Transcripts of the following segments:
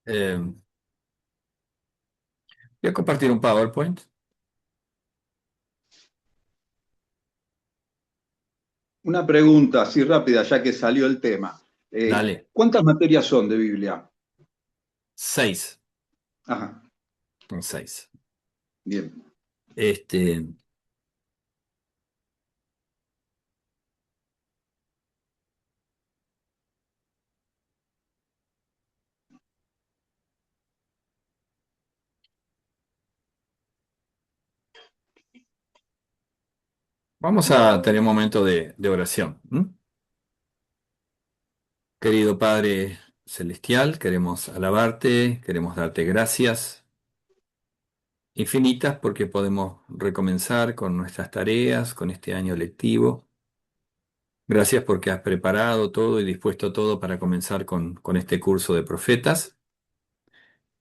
Voy a compartir un PowerPoint. Una pregunta así rápida, ya que salió el tema. Dale. ¿Cuántas materias son de Biblia? 6. Ajá, Son 6. bien. Este, Vamos a tener un momento de oración. Querido Padre Celestial, queremos alabarte, queremos darte gracias infinitas porque podemos recomenzar con nuestras tareas, con este año lectivo. Gracias porque has preparado todo y dispuesto todo para comenzar con este curso de profetas.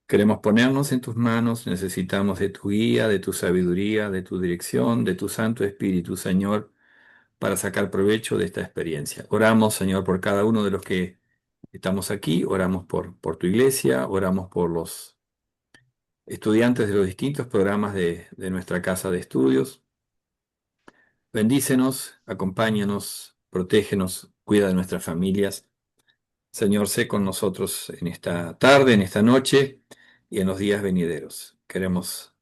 Queremos ponernos en tus manos, necesitamos de tu guía, de tu sabiduría, de tu dirección, de tu Santo Espíritu, Señor, para sacar provecho de esta experiencia. Oramos, Señor, por cada uno de los que estamos aquí, oramos por tu iglesia, oramos por los estudiantes de los distintos programas de nuestra casa de estudios. Bendícenos, acompáñanos, protégenos, cuida de nuestras familias. Señor, sé con nosotros en esta tarde, en esta noche y en los días venideros. Queremos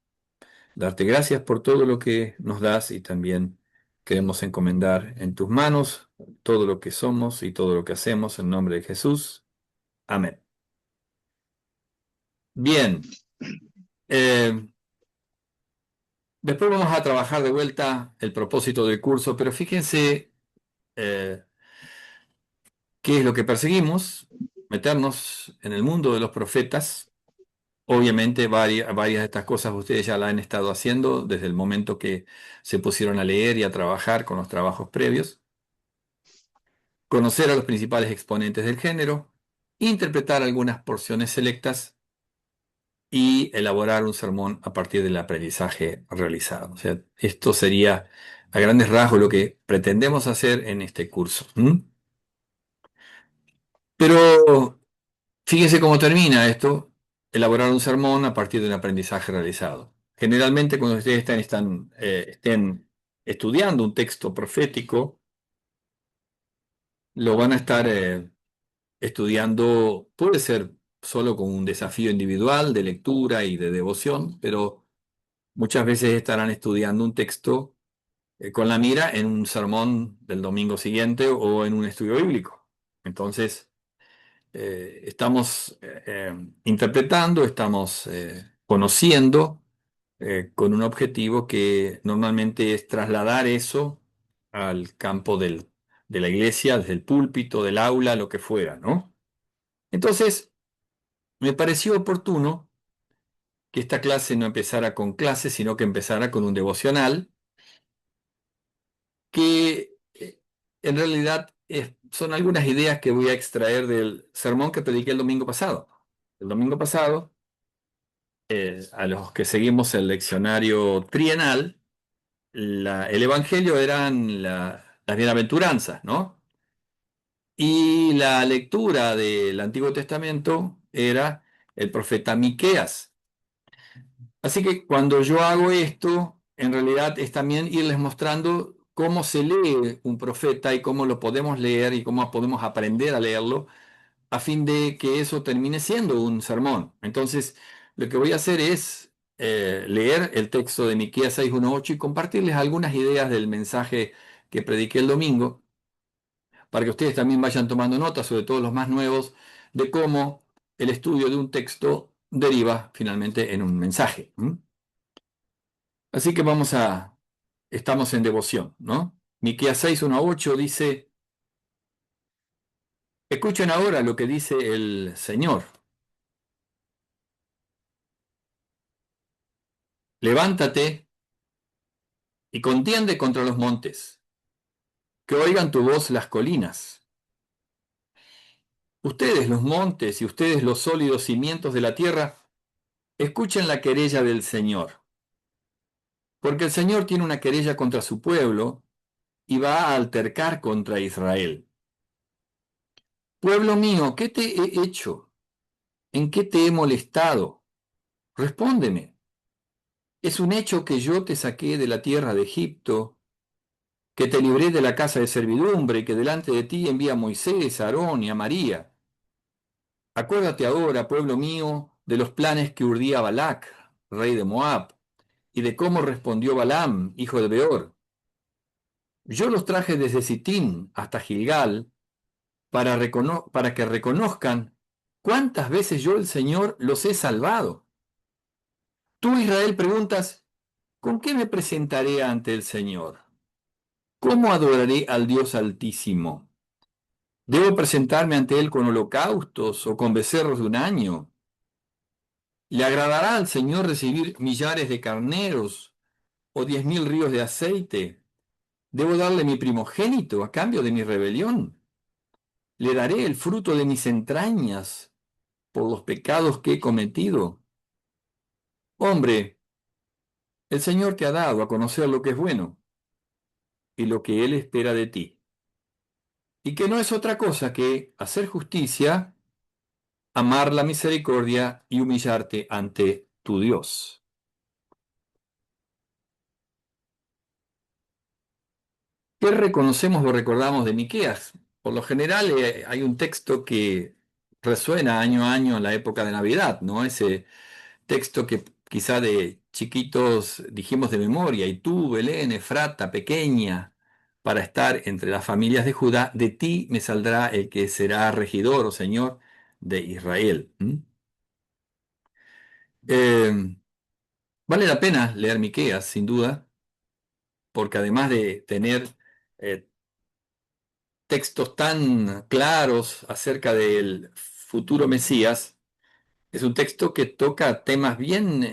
darte gracias por todo lo que nos das y también queremos encomendar en tus manos todo lo que somos y todo lo que hacemos en nombre de Jesús. Amén. Bien, eh, después vamos a trabajar de vuelta el propósito del curso, pero fíjense eh, qué es lo que perseguimos, meternos en el mundo de los profetas. Obviamente varias de estas cosas ustedes ya la han estado haciendo desde el momento que se pusieron a leer y a trabajar con los trabajos previos. Conocer a los principales exponentes del género, interpretar algunas porciones selectas y elaborar un sermón a partir del aprendizaje realizado. O sea, esto sería a grandes rasgos lo que pretendemos hacer en este curso. Pero fíjense cómo termina esto, elaborar un sermón a partir de un aprendizaje realizado. Generalmente cuando ustedes estén estudiando un texto profético, lo van a estar estudiando, puede ser solo con un desafío individual de lectura y de devoción, pero muchas veces estarán estudiando un texto con la mira en un sermón del domingo siguiente o en un estudio bíblico. Entonces, estamos interpretando, estamos conociendo con un objetivo que normalmente es trasladar eso al campo de la iglesia, desde el púlpito, del aula, lo que fuera, ¿no? Entonces, me pareció oportuno que esta clase no empezara con clase, sino que empezara con un devocional que en realidad son algunas ideas que voy a extraer del sermón que prediqué el domingo pasado. El domingo pasado, a los que seguimos el leccionario trienal, el evangelio eran las bienaventuranzas, ¿no? Y la lectura del Antiguo Testamento era el profeta Miqueas. Así que cuando yo hago esto, en realidad es también irles mostrando cómo se lee un profeta y cómo lo podemos leer y cómo podemos aprender a leerlo a fin de que eso termine siendo un sermón. Entonces, lo que voy a hacer es leer el texto de Miqueas 6:1-8 y compartirles algunas ideas del mensaje que prediqué el domingo, para que ustedes también vayan tomando nota, sobre todo los más nuevos, de cómo el estudio de un texto deriva finalmente en un mensaje. Así que estamos en devoción, ¿no? Miqueas 6:1-8 dice: escuchen ahora lo que dice el Señor. Levántate y contiende contra los montes, que oigan tu voz las colinas. Ustedes los montes y ustedes los sólidos cimientos de la tierra, escuchen la querella del Señor, porque el Señor tiene una querella contra su pueblo y va a altercar contra Israel. Pueblo mío, ¿qué te he hecho? ¿En qué te he molestado? Respóndeme. Es un hecho que yo te saqué de la tierra de Egipto, que te libré de la casa de servidumbre, que delante de ti envía a Moisés, a Aarón y a María. Acuérdate ahora, pueblo mío, de los planes que urdía Balac, rey de Moab, y de cómo respondió Balaam, hijo de Beor. Yo los traje desde Sittim hasta Gilgal para que reconozcan cuántas veces yo, el Señor, los he salvado. Tú, Israel, preguntas, ¿con qué me presentaré ante el Señor? ¿Cómo adoraré al Dios Altísimo? ¿Debo presentarme ante Él con holocaustos o con becerros de un año? ¿Le agradará al Señor recibir millares de carneros o 10.000 ríos de aceite? ¿Debo darle mi primogénito a cambio de mi rebelión? ¿Le daré el fruto de mis entrañas por los pecados que he cometido? Hombre, el Señor te ha dado a conocer lo que es bueno y lo que Él espera de ti, y que no es otra cosa que hacer justicia, amar la misericordia y humillarte ante tu Dios. ¿Qué reconocemos o recordamos de Miqueas? Por lo general hay un texto que resuena año a año en la época de Navidad, ¿no? Ese texto que quizá de chiquitos dijimos de memoria, y tú, Belén, Efrata, pequeña, para estar entre las familias de Judá, de ti me saldrá el que será regidor o señor de Israel. ¿Mm? Eh, Vale la pena leer Miqueas, sin duda, porque además de tener eh, textos tan claros acerca del futuro Mesías, es un texto que toca temas bien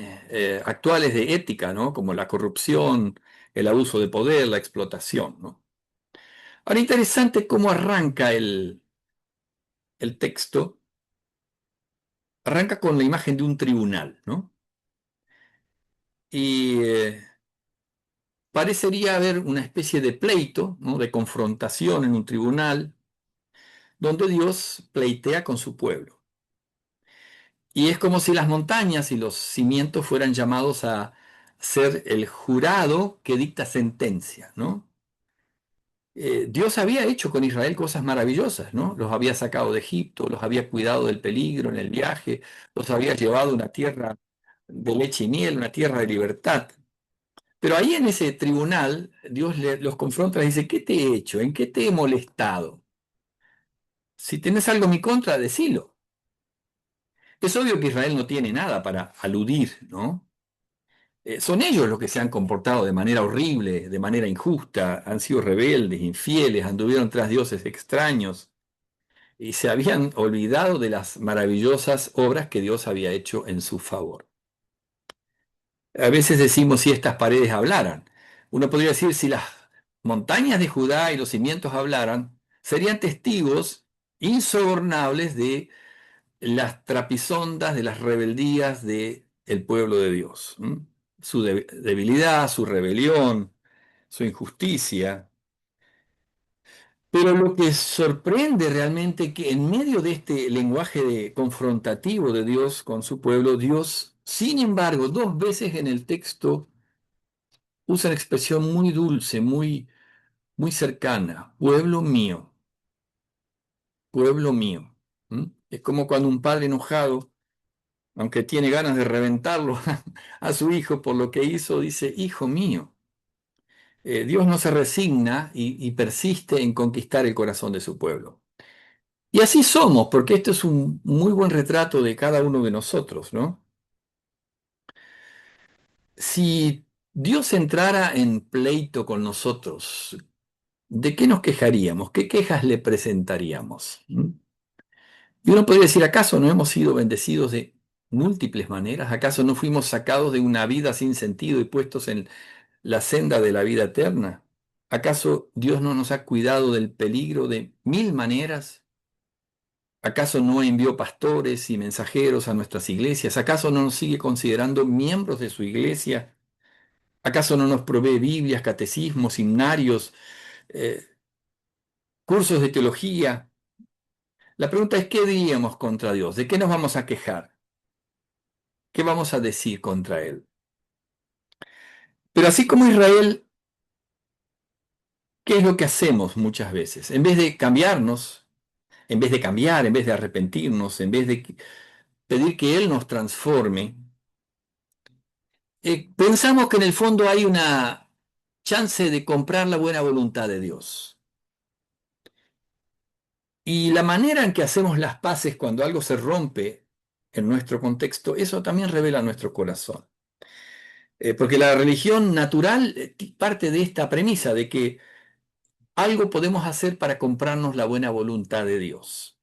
actuales de ética, ¿no? Como la corrupción, el abuso de poder, la explotación, ¿no? Ahora, interesante cómo arranca el texto. Arranca con la imagen de un tribunal, ¿no? Y parecería haber una especie de pleito, ¿no? De confrontación en un tribunal, donde Dios pleitea con su pueblo. Y es como si las montañas y los cimientos fueran llamados a ser el jurado que dicta sentencia, ¿no? Dios había hecho con Israel cosas maravillosas, ¿no? Los había sacado de Egipto, los había cuidado del peligro en el viaje, los había llevado a una tierra de leche y miel, una tierra de libertad. Pero ahí en ese tribunal, Dios los confronta y dice, ¿qué te he hecho? ¿En qué te he molestado? Si tenés algo en mi contra, decilo. Es obvio que Israel no tiene nada para aludir, ¿no? Son ellos los que se han comportado de manera horrible, de manera injusta, han sido rebeldes, infieles, anduvieron tras dioses extraños y se habían olvidado de las maravillosas obras que Dios había hecho en su favor. A veces decimos si estas paredes hablaran. Uno podría decir si las montañas de Judá y los cimientos hablaran, serían testigos insobornables de las trapisondas, de las rebeldías del pueblo de Dios. ¿M? Su debilidad, su rebelión, su injusticia. Pero lo que sorprende realmente que en medio de este lenguaje confrontativo de Dios con su pueblo, Dios, sin embargo, dos veces en el texto usa una expresión muy dulce, muy cercana, pueblo mío, pueblo mío. ¿Mm? Es como cuando un padre enojado, aunque tiene ganas de reventarlo a su hijo por lo que hizo, dice, hijo mío. Dios no se resigna y persiste en conquistar el corazón de su pueblo. Y así somos, porque esto es un muy buen retrato de cada uno de nosotros, ¿no? Si Dios entrara en pleito con nosotros, ¿de qué nos quejaríamos? ¿Qué quejas le presentaríamos? ¿Mm? Y uno podría decir, ¿acaso no hemos sido bendecidos de múltiples maneras? ¿Acaso no fuimos sacados de una vida sin sentido y puestos en la senda de la vida eterna? ¿Acaso Dios no nos ha cuidado del peligro de mil maneras? ¿Acaso no envió pastores y mensajeros a nuestras iglesias? ¿Acaso no nos sigue considerando miembros de su iglesia? ¿Acaso no nos provee Biblias, catecismos, himnarios, cursos de teología? La pregunta es, ¿qué diríamos contra Dios? ¿De qué nos vamos a quejar? ¿Qué vamos a decir contra Él? Pero así como Israel, ¿qué es lo que hacemos muchas veces? En vez de cambiarnos, en vez de cambiar, en vez de arrepentirnos, en vez de pedir que Él nos transforme, pensamos que en el fondo hay una chance de comprar la buena voluntad de Dios. Y la manera en que hacemos las paces cuando algo se rompe en nuestro contexto, eso también revela nuestro corazón. Porque la religión natural parte de esta premisa de que algo podemos hacer para comprarnos la buena voluntad de Dios.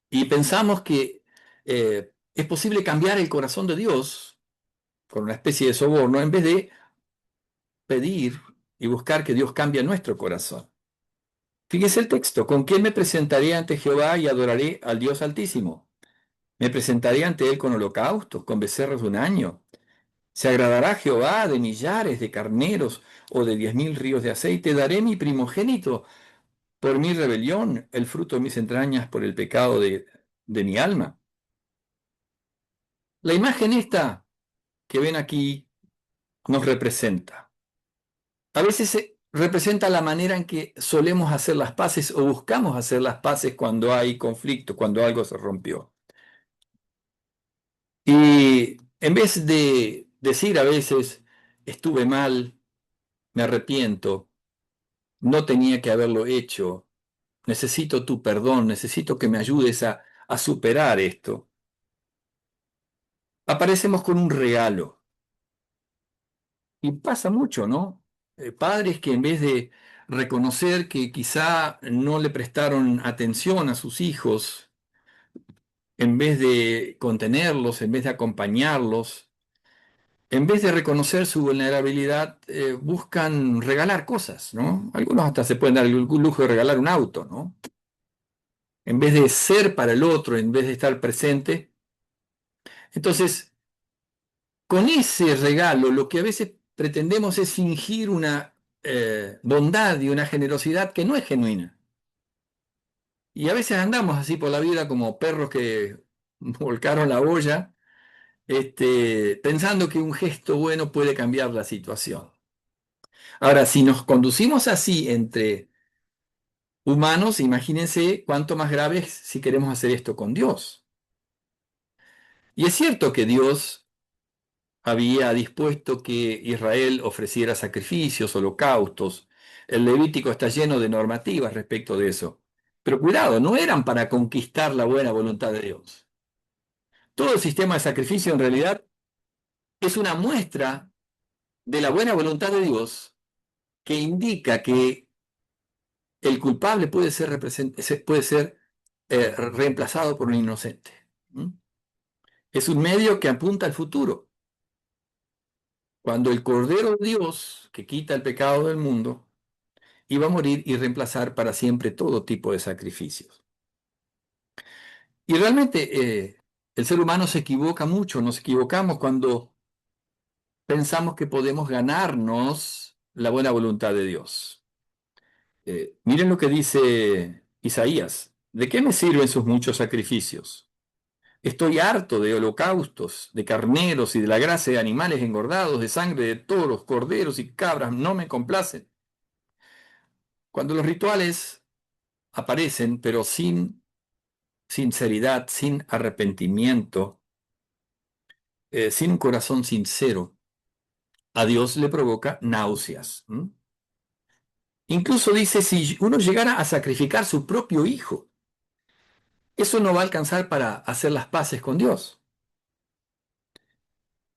Y pensamos que es posible cambiar el corazón de Dios con una especie de soborno en vez de pedir y buscar que Dios cambie nuestro corazón. Fíjese el texto: ¿con quién me presentaré ante Jehová y adoraré al Dios Altísimo? Me presentaré ante él con holocaustos, con becerros de un año. ¿Se agradará Jehová de millares de carneros o de 10.000 ríos de aceite? Daré mi primogénito por mi rebelión, el fruto de mis entrañas por el pecado de mi alma. La imagen esta que ven aquí nos representa. A veces representa la manera en que solemos hacer las paces o buscamos hacer las paces cuando hay conflicto, cuando algo se rompió. Y en vez de decir a veces, estuve mal, me arrepiento, no tenía que haberlo hecho, necesito tu perdón, necesito que me ayudes a superar esto, aparecemos con un regalo. Y pasa mucho, ¿no? Padres que en vez de reconocer que quizá no le prestaron atención a sus hijos, en vez de contenerlos, en vez de acompañarlos, en vez de reconocer su vulnerabilidad, buscan regalar cosas, ¿no? Algunos hasta se pueden dar el lujo de regalar un auto, ¿no? En vez de ser para el otro, en vez de estar presente. Entonces, con ese regalo, lo que a veces pretendemos es fingir una bondad y una generosidad que no es genuina. Y a veces andamos así por la vida como perros que volcaron la olla, pensando que un gesto bueno puede cambiar la situación. Ahora, si nos conducimos así entre humanos, imagínense cuánto más grave es si queremos hacer esto con Dios. Y es cierto que Dios había dispuesto que Israel ofreciera sacrificios, holocaustos. El Levítico está lleno de normativas respecto de eso. Pero cuidado, no eran para conquistar la buena voluntad de Dios. Todo el sistema de sacrificio en realidad es una muestra de la buena voluntad de Dios que indica que el culpable puede ser reemplazado por un inocente. ¿Mm? Es un medio que apunta al futuro. Cuando el Cordero de Dios, que quita el pecado del mundo, iba a morir y reemplazar para siempre todo tipo de sacrificios. Y realmente el ser humano se equivoca mucho, nos equivocamos cuando pensamos que podemos ganarnos la buena voluntad de Dios. Miren lo que dice Isaías: ¿de qué me sirven sus muchos sacrificios? Estoy harto de holocaustos, de carneros y de la grasa de animales engordados, de sangre de toros, corderos y cabras, no me complacen. Cuando los rituales aparecen, pero sin sinceridad, sin arrepentimiento, sin un corazón sincero, a Dios le provoca náuseas. ¿M? Incluso dice, si uno llegara a sacrificar su propio hijo, eso no va a alcanzar para hacer las paces con Dios.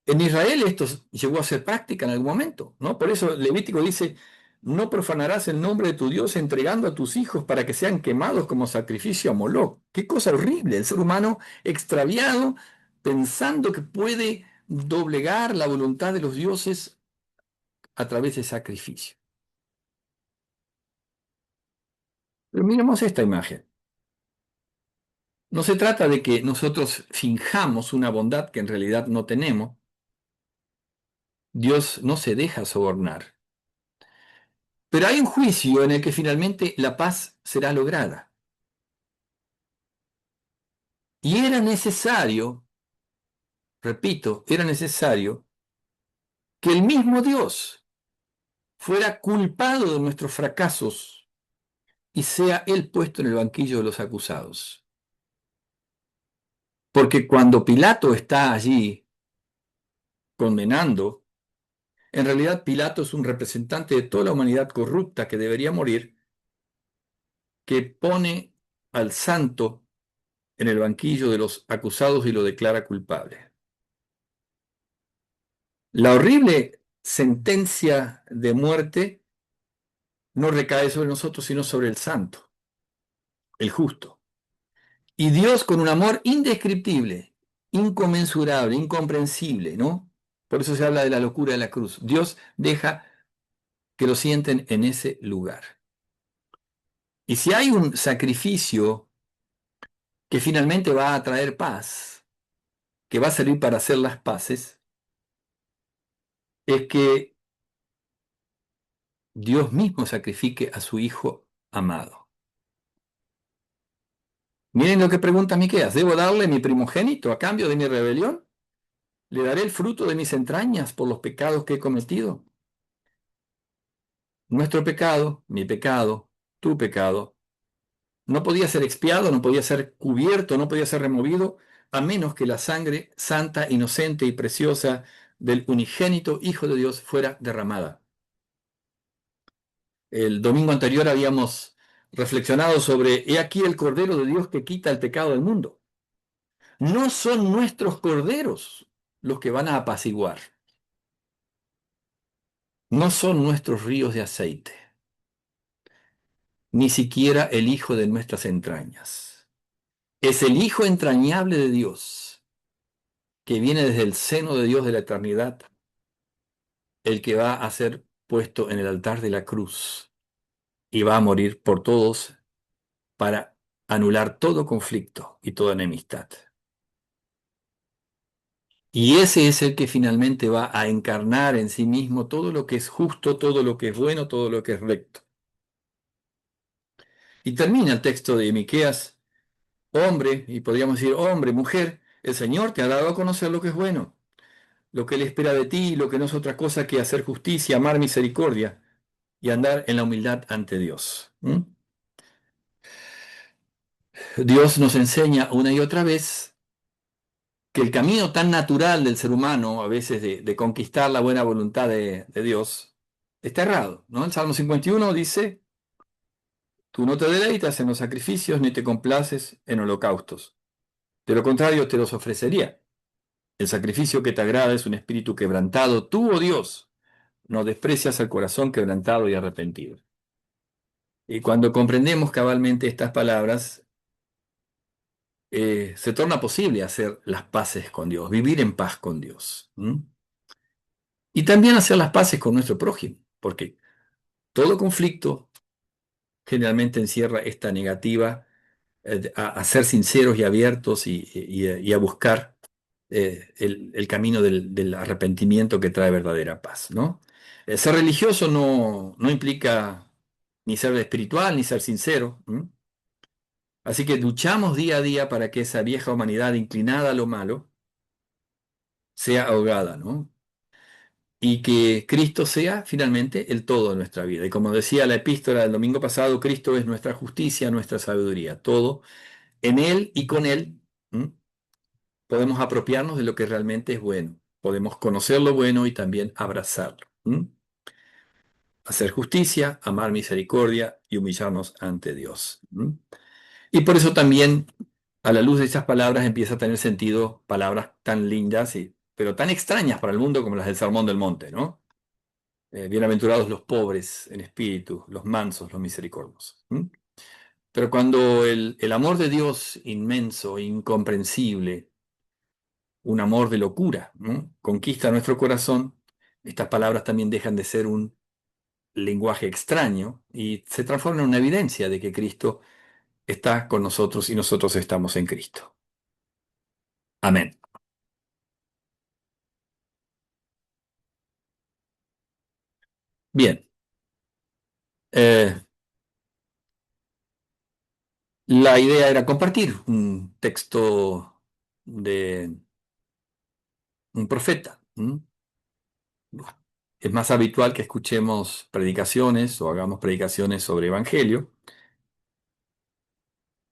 En Israel esto llegó a ser práctica en algún momento, ¿no? Por eso Levítico dice, no profanarás el nombre de tu Dios entregando a tus hijos para que sean quemados como sacrificio a Moloc. Qué cosa horrible, el ser humano extraviado pensando que puede doblegar la voluntad de los dioses a través de sacrificio. Pero miremos esta imagen. No se trata de que nosotros finjamos una bondad que en realidad no tenemos. Dios no se deja sobornar. Pero hay un juicio en el que finalmente la paz será lograda. Y era necesario, repito, era necesario que el mismo Dios fuera culpado de nuestros fracasos y sea él puesto en el banquillo de los acusados. Porque cuando Pilato está allí condenando, en realidad Pilato es un representante de toda la humanidad corrupta que debería morir, que pone al santo en el banquillo de los acusados y lo declara culpable. La horrible sentencia de muerte no recae sobre nosotros, sino sobre el santo, el justo. Y Dios con un amor indescriptible, inconmensurable, incomprensible, ¿no? Por eso se habla de la locura de la cruz. Dios deja que lo sienten en ese lugar. Y si hay un sacrificio que finalmente va a traer paz, que va a servir para hacer las paces, es que Dios mismo sacrifique a su Hijo amado. Miren lo que pregunta Miqueas: ¿debo darle mi primogénito a cambio de mi rebelión? ¿Le daré el fruto de mis entrañas por los pecados que he cometido? Nuestro pecado, mi pecado, tu pecado, no podía ser expiado, no podía ser cubierto, no podía ser removido, a menos que la sangre santa, inocente y preciosa del unigénito Hijo de Dios fuera derramada. El domingo anterior habíamos reflexionado sobre: he aquí el Cordero de Dios que quita el pecado del mundo. No son nuestros corderos los que van a apaciguar, no son nuestros ríos de aceite, ni siquiera el Hijo de nuestras entrañas. Es el Hijo entrañable de Dios, que viene desde el seno de Dios de la eternidad, el que va a ser puesto en el altar de la cruz y va a morir por todos para anular todo conflicto y toda enemistad. Y ese es el que finalmente va a encarnar en sí mismo todo lo que es justo, todo lo que es bueno, todo lo que es recto. Y termina el texto de Miqueas: hombre, y podríamos decir hombre, mujer, el Señor te ha dado a conocer lo que es bueno, lo que Él espera de ti, lo que no es otra cosa que hacer justicia, amar misericordia y andar en la humildad ante Dios. ¿Mm? Dios nos enseña una y otra vez que el camino tan natural del ser humano, a veces de conquistar la buena voluntad de Dios, está errado, ¿no? El Salmo 51 dice: tú no te deleitas en los sacrificios ni te complaces en holocaustos. De lo contrario, te los ofrecería. El sacrificio que te agrada es un espíritu quebrantado. Tú, oh Dios, no desprecias al corazón quebrantado y arrepentido. Y cuando comprendemos cabalmente estas palabras, se torna posible hacer las paces con Dios, vivir en paz con Dios. ¿Mm? Y también hacer las paces con nuestro prójimo, porque todo conflicto generalmente encierra esta negativa a ser sinceros y abiertos y a buscar el camino del arrepentimiento que trae verdadera paz, ¿no? Ser religioso no implica ni ser espiritual ni ser sincero. ¿M? Así que luchamos día a día para que esa vieja humanidad inclinada a lo malo sea ahogada, ¿no? Y que Cristo sea finalmente el todo de nuestra vida. Y como decía la epístola del domingo pasado, Cristo es nuestra justicia, nuestra sabiduría. Todo en Él y con Él. ¿M? Podemos apropiarnos de lo que realmente es bueno. Podemos conocer lo bueno y también abrazarlo. ¿M? Hacer justicia, amar misericordia y humillarnos ante Dios. ¿M? Y por eso también, a la luz de estas palabras, empieza a tener sentido palabras tan lindas, pero tan extrañas para el mundo como las del Sermón del Monte, ¿no? Bienaventurados los pobres en espíritu, los mansos, los misericordiosos. ¿M? Pero cuando el amor de Dios inmenso, incomprensible, un amor de locura, ¿no?, conquista nuestro corazón, estas palabras también dejan de ser un lenguaje extraño y se transforman en una evidencia de que Cristo está con nosotros y nosotros estamos en Cristo. Amén. Bien. Eh, La idea era compartir un texto de un profeta. Es más habitual que escuchemos predicaciones o hagamos predicaciones sobre evangelio.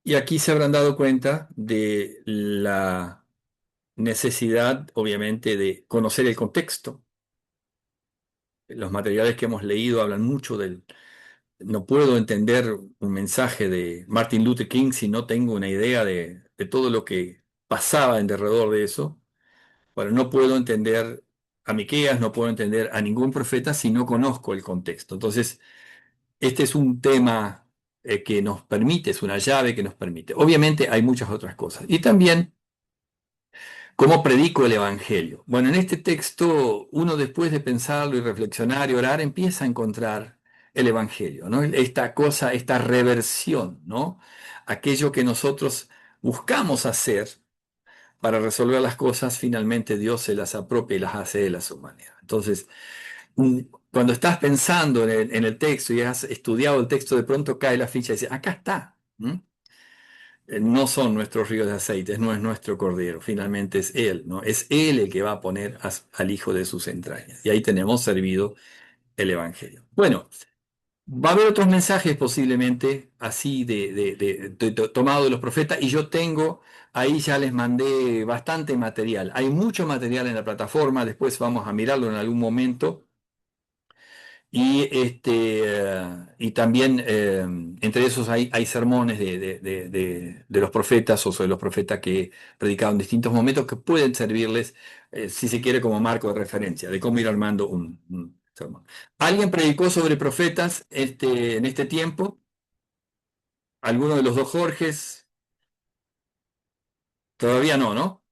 Y aquí se habrán dado cuenta de la necesidad, obviamente, de conocer el contexto. Los materiales que hemos leído hablan mucho del... No puedo entender un mensaje de Martin Luther King si no tengo una idea de todo lo que pasaba en derredor de eso. Bueno, no puedo entender a Miqueas, no puedo entender a ningún profeta si no conozco el contexto. Entonces, este es un tema que nos permite, es una llave que nos permite. Obviamente hay muchas otras cosas. Y también, ¿cómo predico el Evangelio? Bueno, en este texto, uno después de pensarlo y reflexionar y orar, empieza a encontrar el Evangelio, ¿no? Esta cosa, esta reversión, ¿no? Aquello que nosotros buscamos hacer para resolver las cosas, finalmente Dios se las apropia y las hace de la su manera. Entonces, cuando estás pensando en el texto y has estudiado el texto, de pronto cae la ficha y dice, acá está. No son nuestros ríos de aceite, no es nuestro cordero, finalmente es Él, ¿no? Es Él el que va a poner al Hijo de sus entrañas. Y ahí tenemos servido el Evangelio. Bueno, va a haber otros mensajes posiblemente así tomado de los profetas y yo tengo, ahí ya les mandé bastante material. Hay mucho material en la plataforma, después vamos a mirarlo en algún momento. Y también entre esos hay sermones de los profetas o sobre los profetas que he predicado en distintos momentos que pueden servirles, si se quiere, como marco de referencia de cómo ir armando un sermón. ¿Alguien predicó sobre profetas en este tiempo? ¿Alguno de los dos Jorges? Todavía no, ¿no?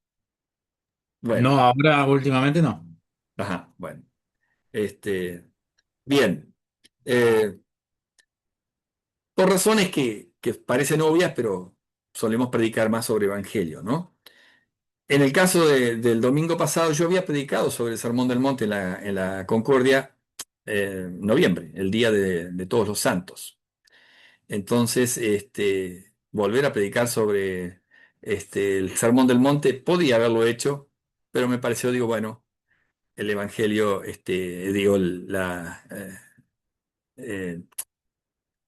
No, Bueno, ahora últimamente no. ajá, bueno. Bien. Eh, por razones que parecen obvias, pero solemos predicar más sobre Evangelio, ¿no? En el caso del domingo pasado, yo había predicado sobre el Sermón del Monte en la Concordia, noviembre, el día de Todos los Santos. Entonces, volver a predicar sobre el Sermón del Monte, podía haberlo hecho, pero me pareció, digo, bueno, el Evangelio, digo, eh,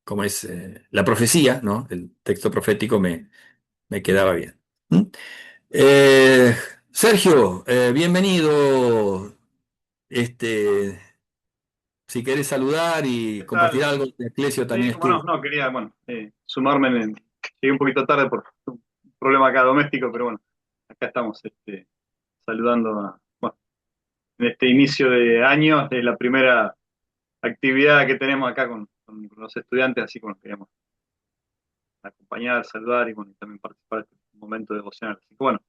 como es la profecía, ¿no? El texto profético me quedaba bien. ¿Mm? Eh, Sergio, bienvenido. Este, si querés saludar y ¿Qué compartir tal? algo, Ecclesio Sí, también cómo no, estuvo. no, quería, bueno, sumarme llegué un poquito tarde por un problema acá doméstico, pero bueno, acá estamos, saludando bueno, en este inicio de año, de la primera actividad que tenemos acá con los estudiantes, así como nos queríamos acompañar, saludar y bueno, y también participar de este momento devocional. Así que bueno,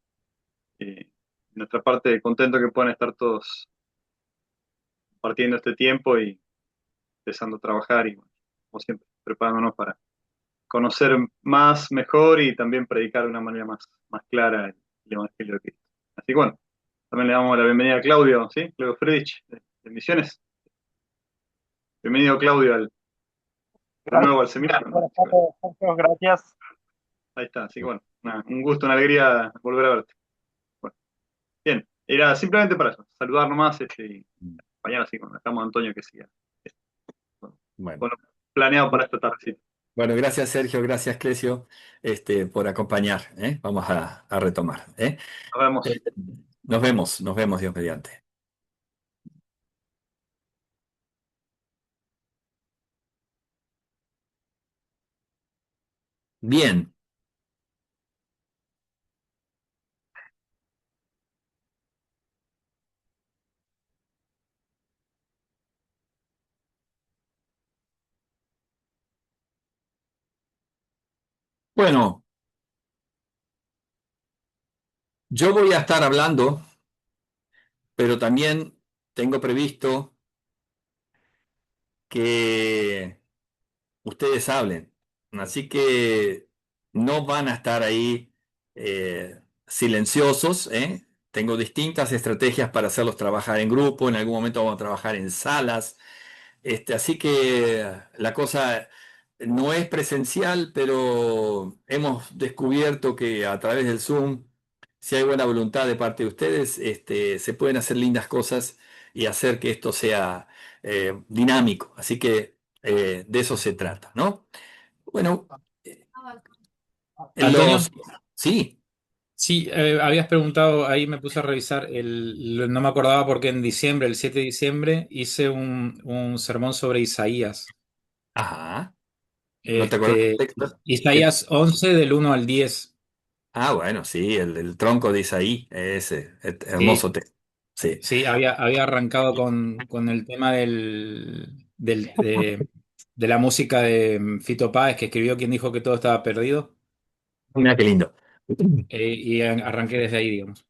de nuestra parte, contento que puedan estar todos compartiendo este tiempo y empezando a trabajar y bueno, como siempre, preparándonos para conocer más, mejor y también predicar de una manera más clara el Evangelio de Cristo. Así que bueno, también le damos la bienvenida a Claudio, ¿sí? Claudio Friedrich, de Misiones. Bienvenido, Claudio, de Gracias, nuevo al seminario, ¿no? buenas tardes, Sergio, gracias. Ahí está, así que bueno, un gusto, una alegría volver a verte. Bueno, bien, era simplemente para eso, saludar nomás y acompañar así con estamos Antonio que siga. Bueno, Bueno, con lo planeado para esta tarde. bueno, gracias Sergio, gracias Ecclesio, por acompañar. ¿Eh? Vamos a retomar. ¿Eh? Nos vemos. Eh, nos vemos Dios mediante. Bien, bueno, yo voy a estar hablando, pero también tengo previsto que ustedes hablen. Así que no van a estar ahí silenciosos, ¿eh? Tengo distintas estrategias para hacerlos trabajar en grupo. En algún momento vamos a trabajar en salas. Así que la cosa No es presencial, pero hemos descubierto que a través del Zoom, si hay buena voluntad de parte de ustedes, se pueden hacer lindas cosas y hacer que esto sea dinámico. Así que de eso se trata, ¿no? Bueno, eh, Antonio, los... Sí. sí, habías preguntado, ahí me puse a revisar, no me acordaba porque en diciembre, el 7 de diciembre, hice un sermón sobre Isaías. Ajá. ¿No te acuerdas del Este, texto? ¿Qué? Isaías 11 del 1 al 10. Ah, bueno, sí, el tronco de Isaí, ese hermoso Sí, texto. Sí. sí, había arrancado con el tema de la música de Fito Páez, que escribió Quien dijo que todo estaba perdido, Mira qué lindo. y arranqué desde ahí, digamos.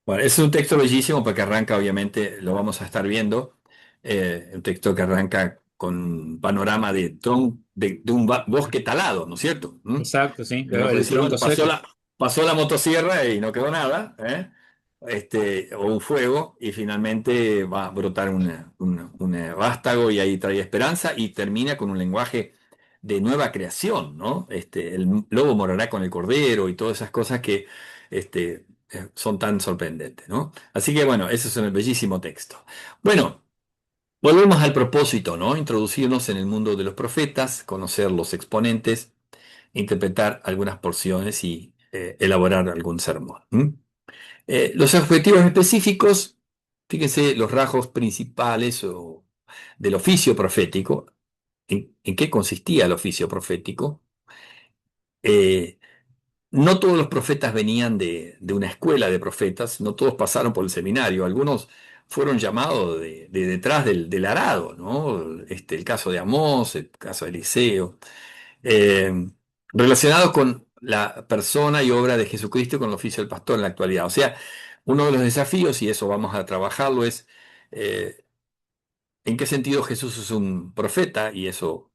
Bueno, es un texto bellísimo porque arranca, obviamente, lo vamos a estar viendo, un texto que arranca con un panorama de un bosque talado, ¿no es cierto? ¿Mm? Exacto, sí, Y uno puede el decir, tronco bueno, seco. pasó la motosierra y no quedó nada, ¿eh? O un fuego, y finalmente va a brotar un vástago y ahí trae esperanza y termina con un lenguaje de nueva creación, ¿no? El lobo morará con el cordero y todas esas cosas que son tan sorprendentes, ¿no? Así que bueno, ese es un bellísimo texto. Bueno, volvemos al propósito, ¿no? Introducirnos en el mundo de los profetas, conocer los exponentes, interpretar algunas porciones y elaborar algún sermón. ¿M? Los objetivos específicos, fíjense los rasgos principales del oficio profético. ¿En qué consistía el oficio profético? Eh, no todos los profetas venían de una escuela de profetas, no todos pasaron por el seminario, algunos fueron llamados de detrás del arado, ¿no? El caso de Amós, el caso de Eliseo, eh, relacionados con la persona y obra de Jesucristo y con el oficio del pastor en la actualidad. O sea, uno de los desafíos, y eso vamos a trabajarlo, es eh, en qué sentido Jesús es un profeta, y eso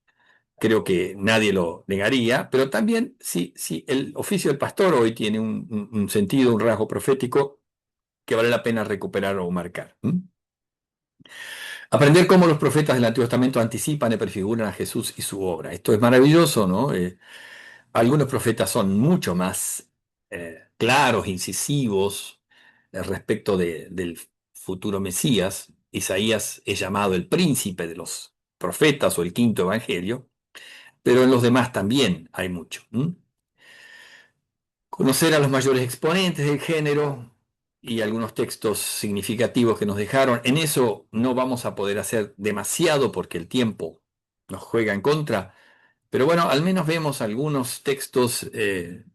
creo que nadie lo negaría, pero también si el oficio del pastor hoy tiene un sentido, un rasgo profético que vale la pena recuperar o marcar. ¿M? Aprender cómo los profetas del Antiguo Testamento anticipan y prefiguran a Jesús y su obra. Esto es maravilloso, ¿no? Algunos profetas son mucho más claros, incisivos respecto del futuro Mesías. Isaías es llamado el príncipe de los profetas o el quinto evangelio, pero en los demás también hay mucho. Conocer a los mayores exponentes del género y algunos textos significativos que nos dejaron. En eso no vamos a poder hacer demasiado porque el tiempo nos juega en contra, pero bueno, al menos vemos algunos textos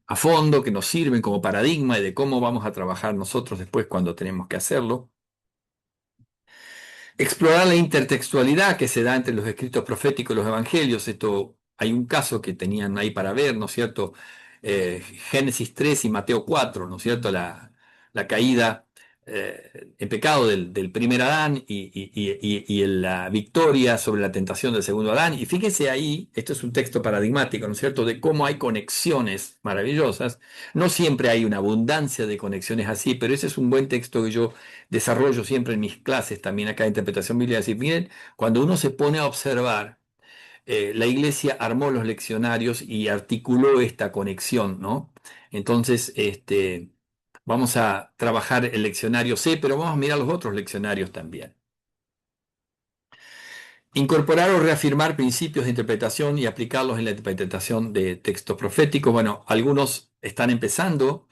a fondo que nos sirven como paradigma y de cómo vamos a trabajar nosotros después cuando tenemos que hacerlo. Explorar la intertextualidad que se da entre los escritos proféticos y los evangelios. Esto hay un caso que tenían ahí para ver, ¿no es cierto? Génesis 3 y Mateo 4, ¿no es cierto? La caída en pecado del primer Adán y la victoria sobre la tentación del segundo Adán. Y fíjese ahí, esto es un texto paradigmático, ¿no es cierto?, de cómo hay conexiones maravillosas. No siempre hay una abundancia de conexiones así, pero ese es un buen texto que yo desarrollo siempre en mis clases, también acá de interpretación bíblica. Decir, miren, cuando uno se pone a observar, la iglesia armó los leccionarios y articuló esta conexión, ¿no? Entonces, vamos a trabajar el leccionario C, pero vamos a mirar los otros leccionarios también. Incorporar o reafirmar principios de interpretación y aplicarlos en la interpretación de textos proféticos. Bueno, algunos están empezando.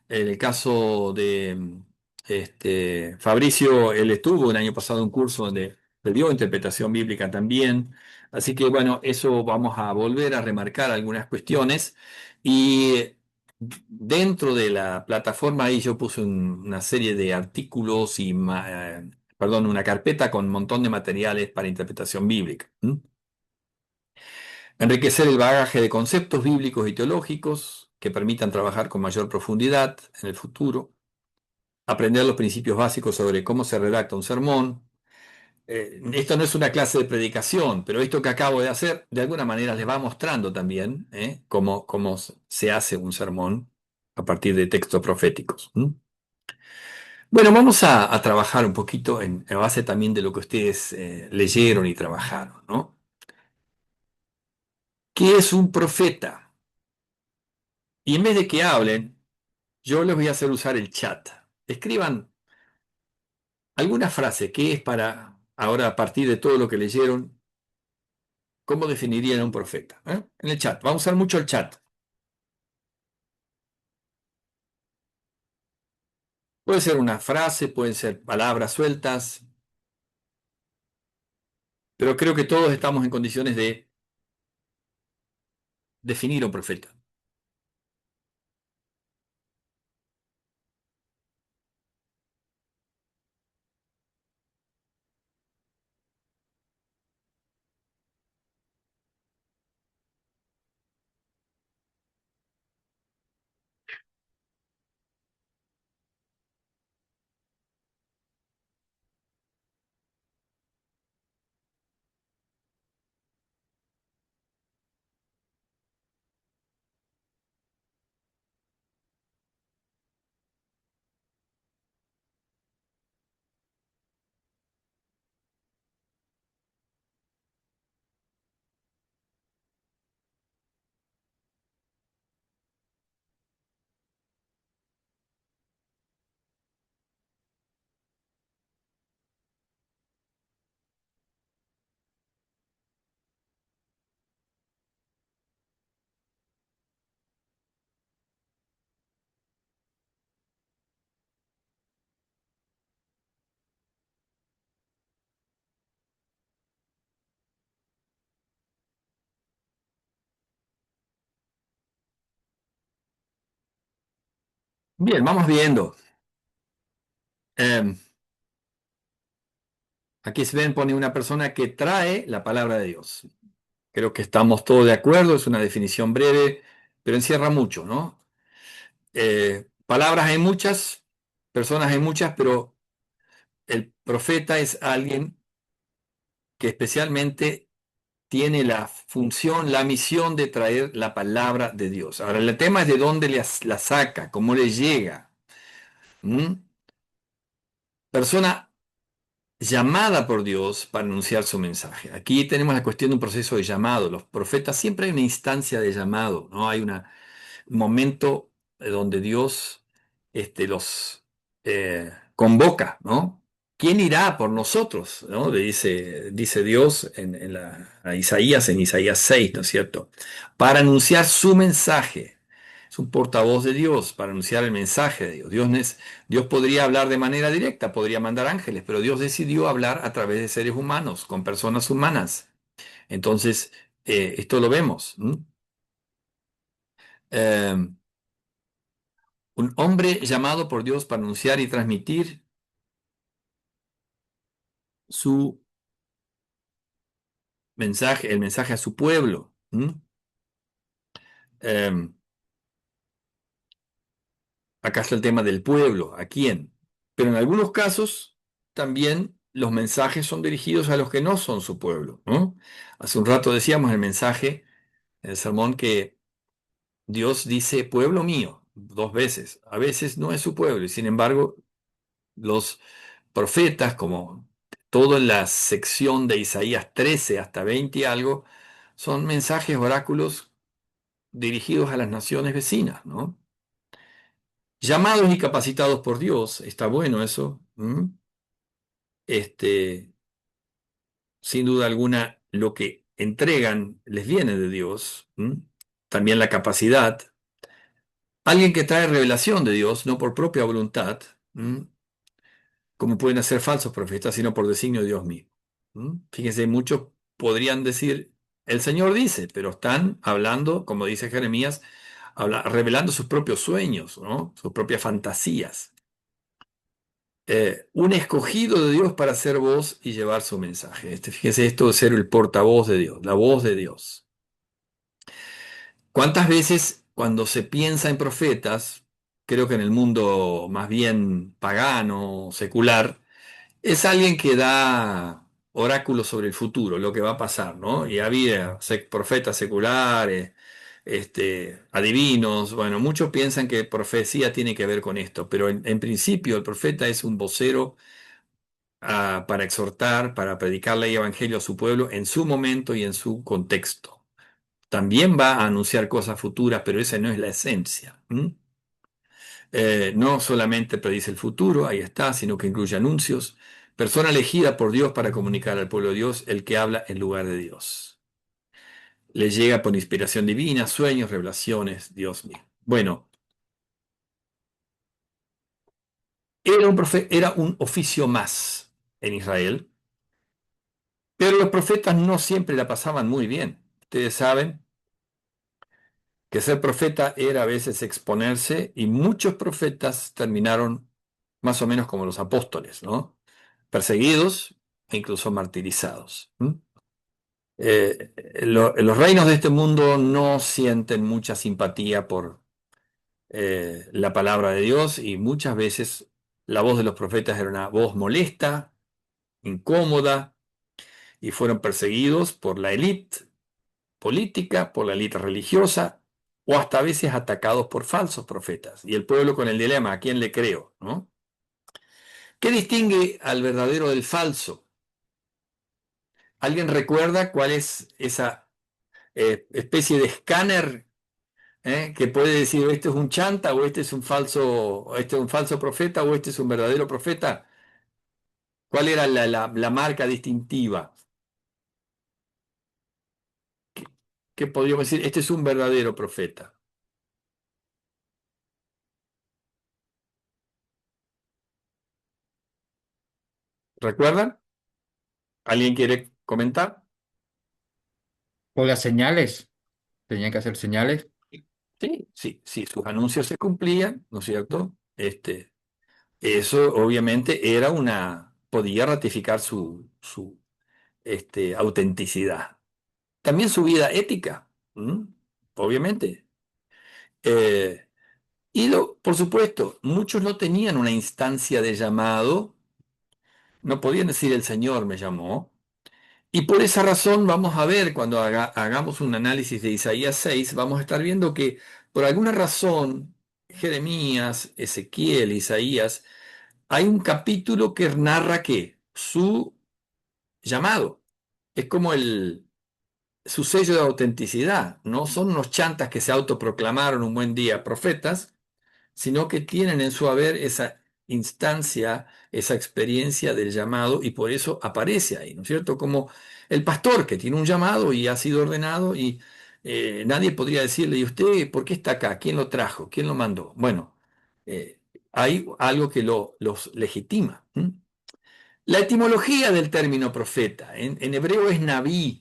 En el caso de Fabricio, él estuvo el año pasado en un curso donde le dio interpretación bíblica también. Así que bueno, eso vamos a volver a remarcar algunas cuestiones. Y dentro de la plataforma ahí yo puse una serie de artículos perdón, una carpeta con un montón de materiales para interpretación bíblica. ¿M? Enriquecer el bagaje de conceptos bíblicos y teológicos que permitan trabajar con mayor profundidad en el futuro. Aprender los principios básicos sobre cómo se redacta un sermón. Esto no es una clase de predicación, pero esto que acabo de hacer, de alguna manera les va mostrando también cómo se hace un sermón a partir de textos proféticos. Bueno, vamos a trabajar un poquito en base también de lo que ustedes leyeron y trabajaron, ¿no? ¿Qué es un profeta? Y en vez de que hablen, yo les voy a hacer usar el chat. Escriban alguna frase que es para, ahora a partir de todo lo que leyeron, ¿cómo definirían a un profeta? En el chat. Vamos a usar mucho el chat. Puede ser una frase, pueden ser palabras sueltas, pero creo que todos estamos en condiciones de definir a un profeta. Bien, vamos viendo. Eh, Aquí Sven pone una persona que trae la palabra de Dios. Creo que estamos todos de acuerdo, es una definición breve, pero encierra mucho, ¿no? Palabras hay muchas, personas hay muchas, pero el profeta es alguien que especialmente tiene la función, la misión de traer la palabra de Dios. Ahora, el tema es de dónde la saca, cómo le llega. ¿Mm? Persona llamada por Dios para anunciar su mensaje. Aquí tenemos la cuestión de un proceso de llamado. Los profetas siempre hay una instancia de llamado, ¿no? Hay un momento donde Dios los convoca, ¿no? ¿Quién irá por nosotros? ¿No? Le dice Dios a Isaías en Isaías 6, ¿no es cierto? Para anunciar su mensaje. Es un portavoz de Dios para anunciar el mensaje de Dios. Dios podría hablar de manera directa, podría mandar ángeles, pero Dios decidió hablar a través de seres humanos, con personas humanas. Entonces, esto lo vemos. Eh, un hombre llamado por Dios para anunciar y transmitir su mensaje, el mensaje a su pueblo. Eh, Acá está el tema del pueblo, ¿a quién? Pero en algunos casos también los mensajes son dirigidos a los que no son su pueblo, ¿no? Hace un rato decíamos el mensaje, en el sermón, que Dios dice pueblo mío 2 veces. A veces no es su pueblo y sin embargo los profetas, como todo en la sección de Isaías 13 hasta 20 y algo, son mensajes, oráculos dirigidos a las naciones vecinas, ¿no? Llamados y capacitados por Dios, está bueno eso. Este, Sin duda alguna, lo que entregan les viene de Dios. También la capacidad. Alguien que trae revelación de Dios, no por propia voluntad, como pueden hacer falsos profetas, sino por designio de Dios mismo. Fíjense, muchos podrían decir, el Señor dice, pero están hablando, como dice Jeremías, revelando sus propios sueños, ¿no? Sus propias fantasías. Un escogido de Dios para ser voz y llevar su mensaje. Fíjense esto de ser el portavoz de Dios, la voz de Dios. ¿Cuántas veces cuando se piensa en profetas, creo que en el mundo más bien pagano, secular, es alguien que da oráculos sobre el futuro, lo que va a pasar, ¿no? Y había profetas seculares, adivinos, bueno, muchos piensan que profecía tiene que ver con esto, pero en principio el profeta es un vocero para exhortar, para predicarle el evangelio a su pueblo en su momento y en su contexto. También va a anunciar cosas futuras, pero esa no es la esencia. No solamente predice el futuro, ahí está, sino que incluye anuncios. Persona elegida por Dios para comunicar al pueblo de Dios, el que habla en lugar de Dios. Le llega por inspiración divina, sueños, revelaciones, Dios mío. Bueno, era un oficio más en Israel, pero los profetas no siempre la pasaban muy bien. Ustedes saben que ser profeta era a veces exponerse y muchos profetas terminaron más o menos como los apóstoles, ¿no? Perseguidos e incluso martirizados. Los reinos de este mundo no sienten mucha simpatía por la palabra de Dios y muchas veces la voz de los profetas era una voz molesta, incómoda y fueron perseguidos por la élite política, por la élite religiosa o hasta a veces atacados por falsos profetas. Y el pueblo con el dilema, ¿a quién le creo? ¿No? ¿Qué distingue al verdadero del falso? ¿Alguien recuerda cuál es esa especie de escáner que puede decir este es un chanta o este es un falso, este es un falso profeta o este es un verdadero profeta? ¿Cuál era la marca distintiva? ¿Qué podríamos decir? Este es un verdadero profeta. ¿Recuerdan? ¿Alguien quiere comentar? O las señales, tenían que hacer señales. Sí, sí, sí, sus anuncios se cumplían, ¿no es cierto? Eso obviamente podía ratificar su autenticidad. También su vida ética, obviamente. Eh, por supuesto, muchos no tenían una instancia de llamado, no podían decir el Señor me llamó, y por esa razón vamos a ver cuando hagamos un análisis de Isaías 6, vamos a estar viendo que por alguna razón Jeremías, Ezequiel, Isaías, hay un capítulo que narra que su llamado es como su sello de autenticidad. No son unos chantas que se autoproclamaron un buen día profetas, sino que tienen en su haber esa instancia, esa experiencia del llamado y por eso aparece ahí, ¿no es cierto? Como el pastor que tiene un llamado y ha sido ordenado y nadie podría decirle, ¿y usted por qué está acá? ¿Quién lo trajo? ¿Quién lo mandó? Bueno, hay algo que los legitima. La etimología del término profeta, en hebreo es nabí,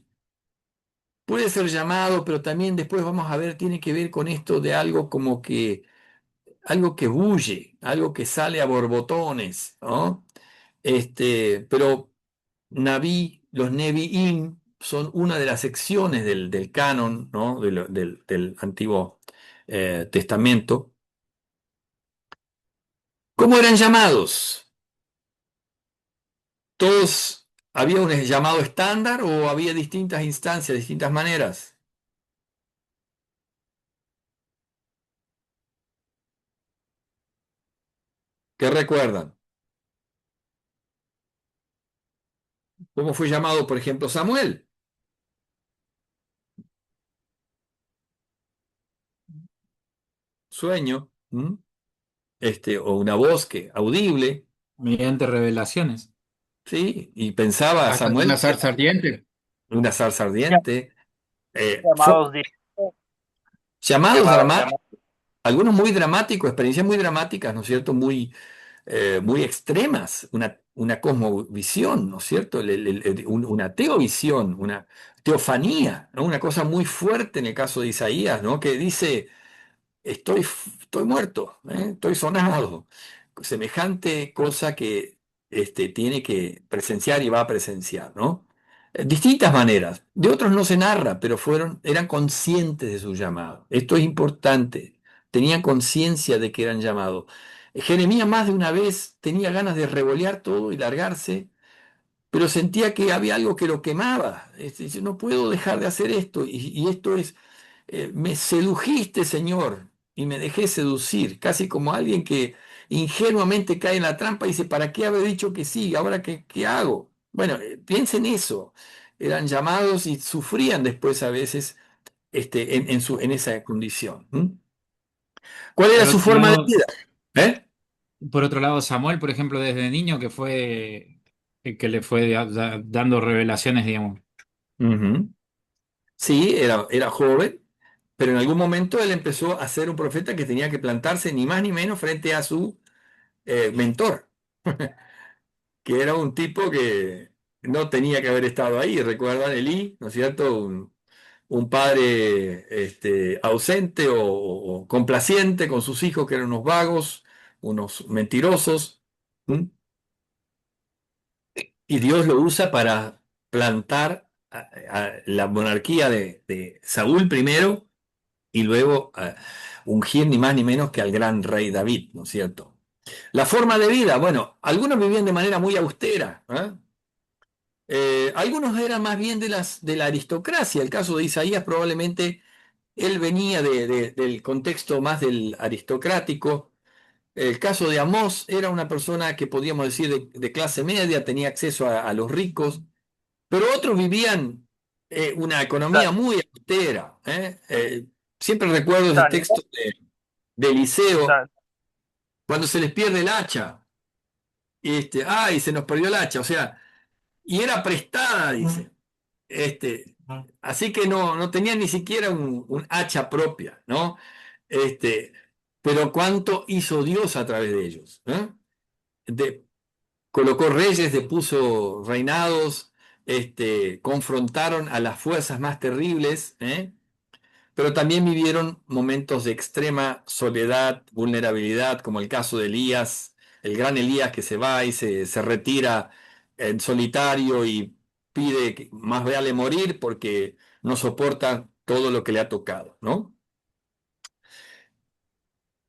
puede ser llamado, pero también después vamos a ver, tiene que ver con esto de algo que bulle, algo que sale a borbotones, ¿no? Pero Naví, los Nevi'im son una de las secciones del canon, ¿no? Del Antiguo Testamento. ¿Cómo eran llamados? ¿Todos había un llamado estándar o había distintas instancias, distintas maneras? ¿Qué recuerdan? ¿Cómo fue llamado, por ejemplo, Samuel? Sueño, o una voz audible, Mediante revelaciones. ¿sí? Y pensaba Hasta una Samuel, zarza ardiente. una zarza ardiente. Llamados directos, Llamados llamados. algunos muy dramáticos, experiencias muy dramáticas, ¿no es cierto? Muy extremas, una cosmovisión, ¿no es cierto? Una teovisión, una teofanía, ¿no? Una cosa muy fuerte en el caso de Isaías, ¿no? Que dice, estoy muerto, estoy sonado. Semejante cosa que tiene que presenciar y va a presenciar, ¿no? Distintas maneras. De otros no se narra, pero eran conscientes de su llamado. Esto es importante. Tenían conciencia de que eran llamados. Jeremías más de una vez tenía ganas de revolear todo y largarse, pero sentía que había algo que lo quemaba. Dice, no puedo dejar de hacer esto, y esto es me sedujiste, Señor, y me dejé seducir, casi como alguien que ingenuamente cae en la trampa y dice, ¿para qué haber dicho que sí? ¿Ahora qué hago? Bueno, piensen eso. Eran llamados y sufrían después a veces en esa condición. ¿Cuál era Por su otro forma de lado, vida? ¿Eh? por otro lado, Samuel, por ejemplo, desde niño, que fue el que le fue dando revelaciones, digamos. Ujú. Sí, era joven, pero en algún momento él empezó a ser un profeta que tenía que plantarse ni más ni menos frente a su mentor, que era un tipo que no tenía que haber estado ahí. Recuerdan Elí, ¿no es cierto? Un padre ausente o complaciente con sus hijos que eran unos vagos, unos mentirosos. ¿Mm? Y Dios lo usa para plantar a la monarquía de Saúl primero y luego ungir ni más ni menos que al gran rey David, ¿no es cierto? La forma de vida, bueno, algunos vivían de manera muy austera, ¿eh? Algunos eran más bien de la aristocracia. El caso de Isaías probablemente él venía del contexto más del aristocrático. El caso de Amós era una persona que podíamos decir de clase media, tenía acceso a los ricos, pero otros vivían una economía Da- muy austera. Siempre recuerdo ese Daniel, texto de Eliseo, Da- cuando se les pierde el hacha. Ay, se nos perdió el hacha, o sea, y era prestada, dice. Así que no tenían ni siquiera un hacha propia, ¿no? Este, pero cuánto hizo Dios a través de ellos, ¿eh? De- Colocó reyes, depuso reinados, confrontaron a las fuerzas más terribles, ¿eh? Pero también vivieron momentos de extrema soledad, vulnerabilidad, como el caso de Elías, el gran Elías que se va y se retira en solitario y pide que más vale morir porque no soporta todo lo que le ha tocado, ¿no?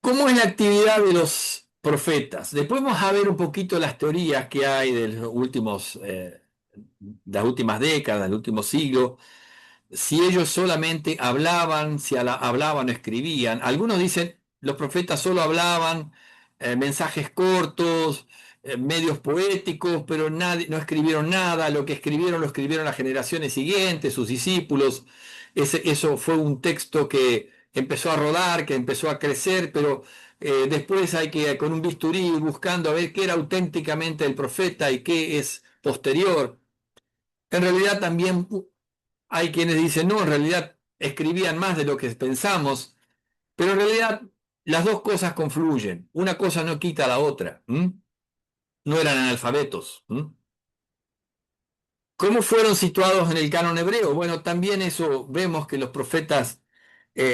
¿Cómo es la actividad de los profetas? Después vamos a ver un poquito las teorías que hay de los últimos, las últimas décadas, del último siglo, si ellos solamente hablaban, si hablaban o escribían. Algunos dicen, los profetas solo hablaban mensajes cortos, medios poéticos, pero no escribieron nada. Lo que escribieron lo escribieron las generaciones siguientes, sus discípulos. Eso fue un texto que empezó a rodar, que empezó a crecer, pero después hay que con un bisturí ir buscando a ver qué era auténticamente el profeta y qué es posterior. En realidad también hay quienes dicen, no, en realidad escribían más de lo que pensamos, pero en realidad las dos cosas confluyen. Una cosa no quita la otra. ¿M? No eran analfabetos. ¿M? ¿Cómo fueron situados en el canon hebreo? Bueno, también eso vemos que los profetas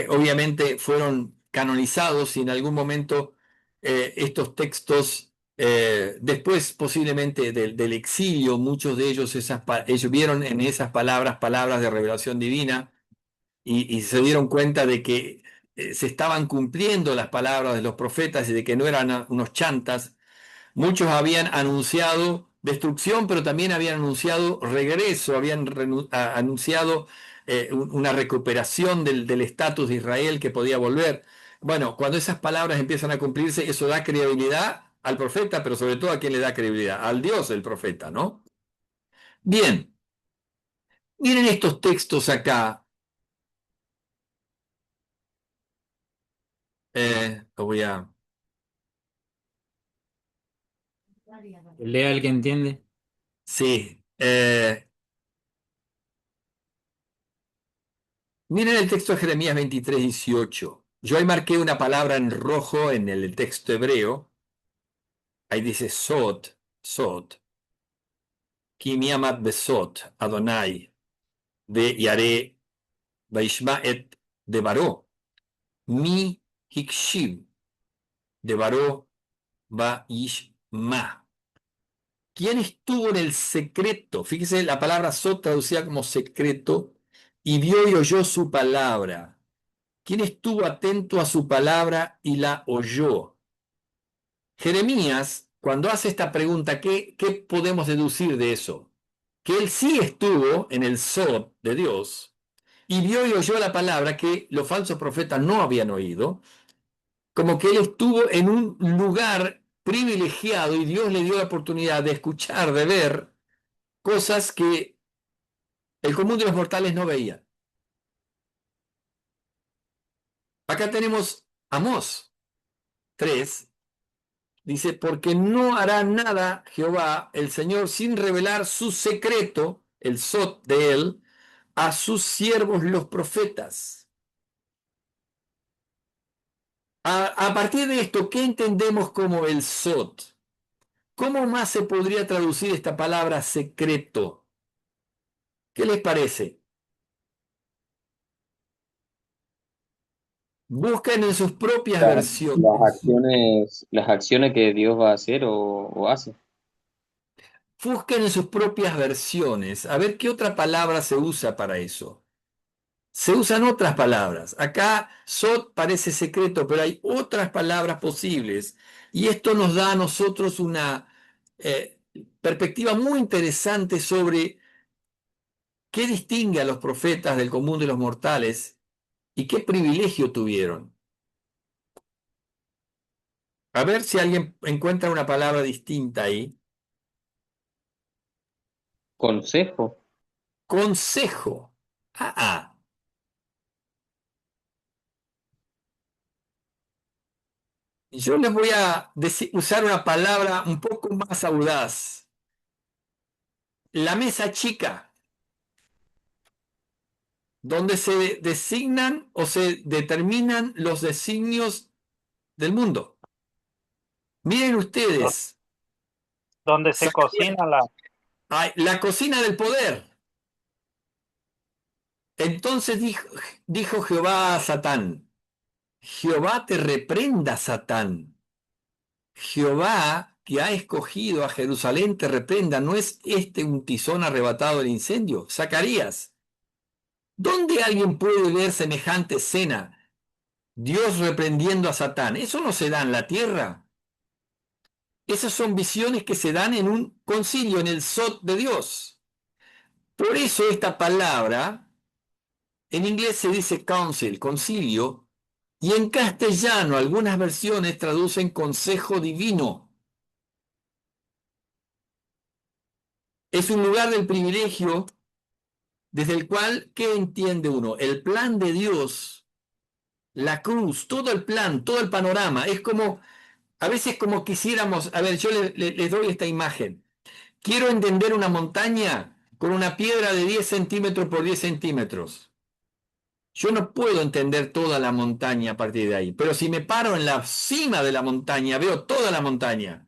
obviamente fueron canonizados y en algún momento estos textos, después posiblemente del exilio, muchos de ellos, ellos vieron en esas palabras de revelación divina y se dieron cuenta de que se estaban cumpliendo las palabras de los profetas y de que no eran unos chantas. Muchos habían anunciado destrucción, pero también habían anunciado regreso, habían anunciado una recuperación del estatus de Israel que podía volver. Bueno, cuando esas palabras empiezan a cumplirse, eso da credibilidad al profeta, pero sobre todo a quién le da credibilidad, al Dios del profeta, ¿no? Bien, miren estos textos acá. Lo voy a... Lea el que entiende. Sí. Miren el texto de Jeremías 23:18. Yo ahí marqué una palabra en rojo en el texto hebreo. Ahí dice Sod, Ki mi amat besot, Adonai, de Yare, Vaishma et de Baró, mi hikshiv, de Baró, Vaishma. ¿Quién estuvo en el secreto? Fíjese la palabra Sod traducida como secreto, y vio y oyó su palabra. ¿Quién estuvo atento a su palabra y la oyó? Jeremías, cuando hace esta pregunta, ¿qué podemos deducir de eso? Que él sí estuvo en el Sod de Dios y vio y oyó la palabra que los falsos profetas no habían oído, como que él estuvo en un lugar privilegiado y Dios le dio la oportunidad de escuchar, de ver cosas que el común de los mortales no veía. Acá tenemos Amós 3. Dice, porque no hará nada Jehová, el Señor, sin revelar su secreto, el sot de él, a sus siervos los profetas. A partir de esto, ¿qué entendemos como el sot? ¿Cómo más se podría traducir esta palabra secreto? ¿Qué les parece? Busquen en sus propias versiones. Las acciones que Dios va a hacer o hace. Busquen en sus propias versiones. A ver qué otra palabra se usa para eso. Se usan otras palabras. Acá sot parece secreto, pero hay otras palabras posibles. Y esto nos da a nosotros una perspectiva muy interesante sobre qué distingue a los profetas del común de los mortales y qué privilegio tuvieron. A ver si alguien encuentra una palabra distinta ahí. Consejo. Consejo. Ah. Yo les voy a usar una palabra un poco más audaz. La mesa chica, donde se designan o se determinan los designios del mundo. Miren do- ustedes, donde se cocina la cocina del poder. Entonces dijo Jehová a Satán, Jehová te reprenda, Satán. Jehová que ha escogido a Jerusalén te reprenda. ¿No es este un tizón arrebatado del incendio? Zacarías, ¿dónde alguien puede ver semejante escena? Dios reprendiendo a Satán. Eso no se da en la tierra. Esas son visiones que se dan en un concilio, en el sot de Dios. Por eso esta palabra, en inglés se dice council, concilio, y en castellano algunas versiones traducen consejo divino. Es un lugar del privilegio desde el cual, ¿qué entiende uno? El plan de Dios, la cruz, todo el plan, todo el panorama. Es como, a veces como quisiéramos, a ver, yo les doy esta imagen. Quiero entender una montaña con una piedra de 10 centímetros por 10 centímetros. Yo no puedo entender toda la montaña a partir de ahí, pero si me paro en la cima de la montaña, veo toda la montaña.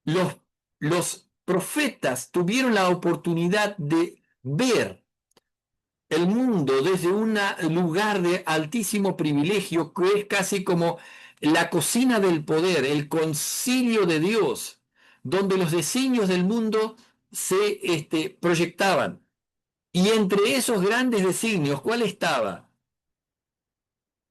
Los, los profetas tuvieron la oportunidad de ver el mundo desde un lugar de altísimo privilegio, que es casi como la cocina del poder, el concilio de Dios, donde los designios del mundo se proyectaban. Y entre esos grandes designios, ¿cuál estaba?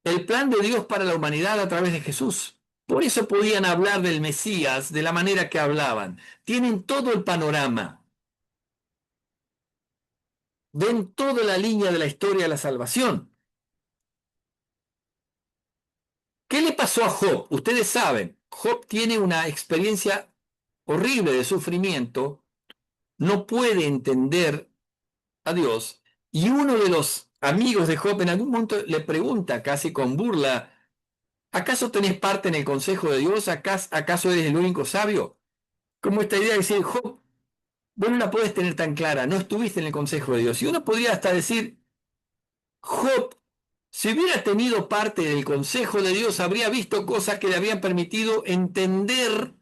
El plan de Dios para la humanidad a través de Jesús. Por eso podían hablar del Mesías de la manera que hablaban. Tienen todo el panorama. Ven toda la línea de la historia de la salvación. ¿Qué le pasó a Job? Ustedes saben, Job tiene una experiencia horrible de sufrimiento, no puede entender a Dios, y uno de los amigos de Job en algún momento le pregunta casi con burla, ¿acaso tenés parte en el consejo de Dios? ¿Acaso eres el único sabio? Como esta idea de decir, Job, vos no la podés tener tan clara, no estuviste en el consejo de Dios. Y uno podría hasta decir, Job, si hubiera tenido parte del consejo de Dios, habría visto cosas que le habían permitido entender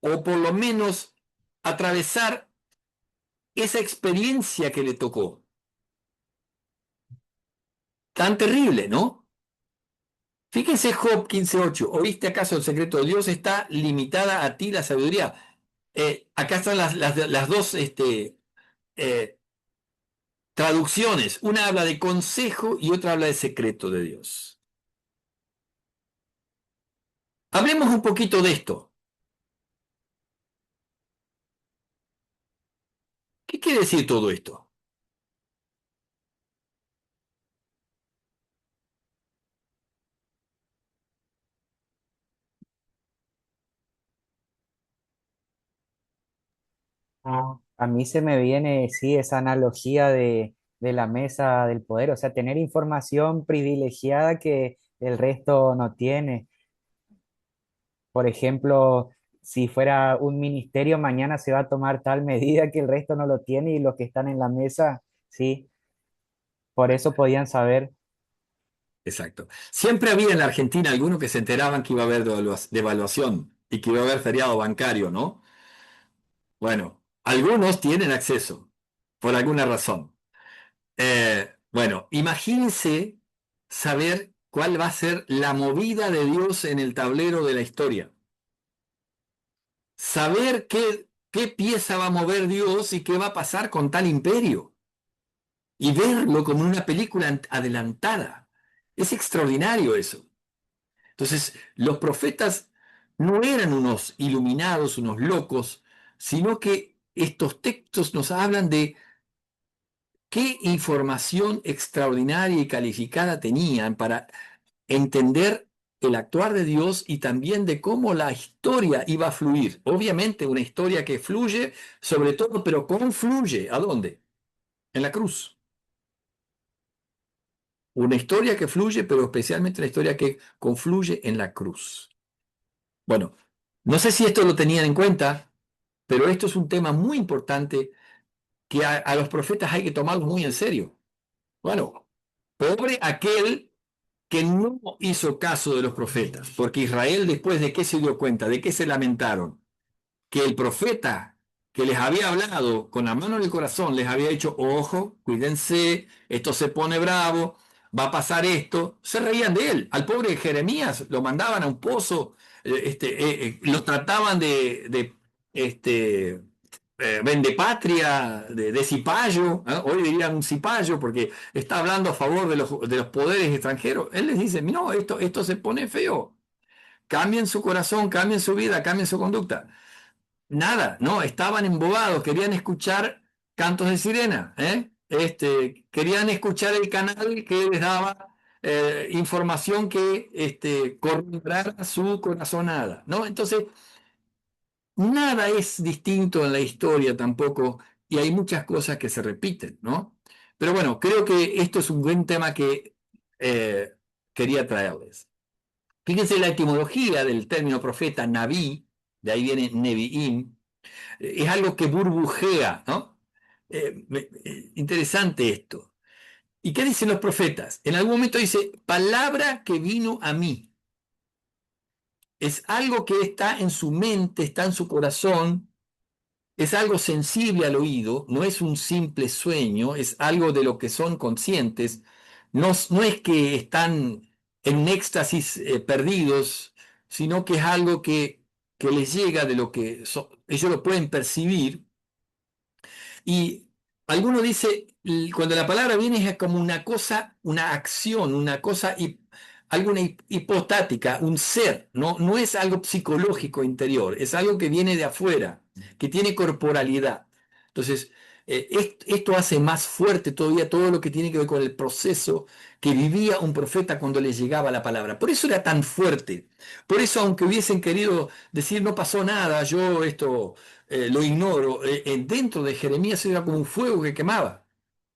o por lo menos atravesar esa experiencia que le tocó. Tan terrible, ¿no? Fíjense Job 15:8. ¿Oíste acaso el secreto de Dios? Está limitada a ti la sabiduría. Acá están las dos eh, traducciones. Una habla de consejo y otra habla de secreto de Dios. Hablemos un poquito de esto. ¿Qué quiere decir todo esto? A mí se me viene, sí, esa analogía de, de la mesa del poder, o sea, tener información privilegiada que el resto no tiene. Por ejemplo, si fuera un ministerio, mañana se va a tomar tal medida que el resto no lo tiene y los que están en la mesa, sí, por eso podían saber. Exacto. Siempre había en la Argentina algunos que se enteraban que iba a haber devaluación y que iba a haber feriado bancario, ¿no? Bueno, algunos tienen acceso por alguna razón. Bueno, imagínense saber cuál va a ser la movida de Dios en el tablero de la historia. Saber qué pieza va a mover Dios y qué va a pasar con tal imperio. Y verlo como una película adelantada. Es extraordinario eso. Entonces, los profetas no eran unos iluminados, unos locos, sino que estos textos nos hablan de qué información extraordinaria y calificada tenían para entender el actuar de Dios y también de cómo la historia iba a fluir. Obviamente una historia que fluye sobre todo, pero confluye. ¿A dónde? En la cruz. Una historia que fluye, pero especialmente una historia que confluye en la cruz. Bueno, no sé si esto lo tenían en cuenta, pero esto es un tema muy importante que a los profetas hay que tomarlos muy en serio. Bueno, pobre aquel que no hizo caso de los profetas, porque Israel después de qué se dio cuenta, de qué se lamentaron, que el profeta que les había hablado con la mano en el corazón les había dicho, ojo, cuídense, esto se pone bravo, va a pasar esto, se reían de él. Al pobre Jeremías lo mandaban a un pozo, lo trataban de vendepatria, de cipayo, ¿eh? Hoy dirían un cipayo porque está hablando a favor de los poderes extranjeros. Él les dice, no, esto se pone feo. Cambien su corazón, cambien su vida, cambien su conducta. Nada, no, estaban embobados, querían escuchar cantos de sirena, ¿eh? Querían escuchar el canal que les daba información que corroborara su corazonada, ¿no? Entonces, nada es distinto en la historia tampoco, y hay muchas cosas que se repiten, ¿no? Pero bueno, creo que esto es un buen tema que eh, quería traerles. Fíjense la etimología del término profeta, Naví, de ahí viene Nevi'im, es algo que burbujea, ¿no? Interesante esto. ¿Y qué dicen los profetas? En algún momento dice, palabra que vino a mí. Es algo que está en su mente, está en su corazón, es algo sensible al oído, no es un simple sueño, es algo de lo que son conscientes. No, no es que están en un éxtasis perdidos, sino que es algo que les llega de lo que ellos lo pueden percibir. Y alguno dice, cuando la palabra viene es como una cosa, una acción, una cosa, alguna hipostática, un ser, ¿no? No es algo psicológico interior, es algo que viene de afuera, que tiene corporalidad. Entonces, esto hace más fuerte todavía todo lo que tiene que ver con el proceso que vivía un profeta cuando le llegaba la palabra. Por eso era tan fuerte. Por eso, aunque hubiesen querido decir no pasó nada, yo esto lo ignoro. Dentro de Jeremías era como un fuego que quemaba.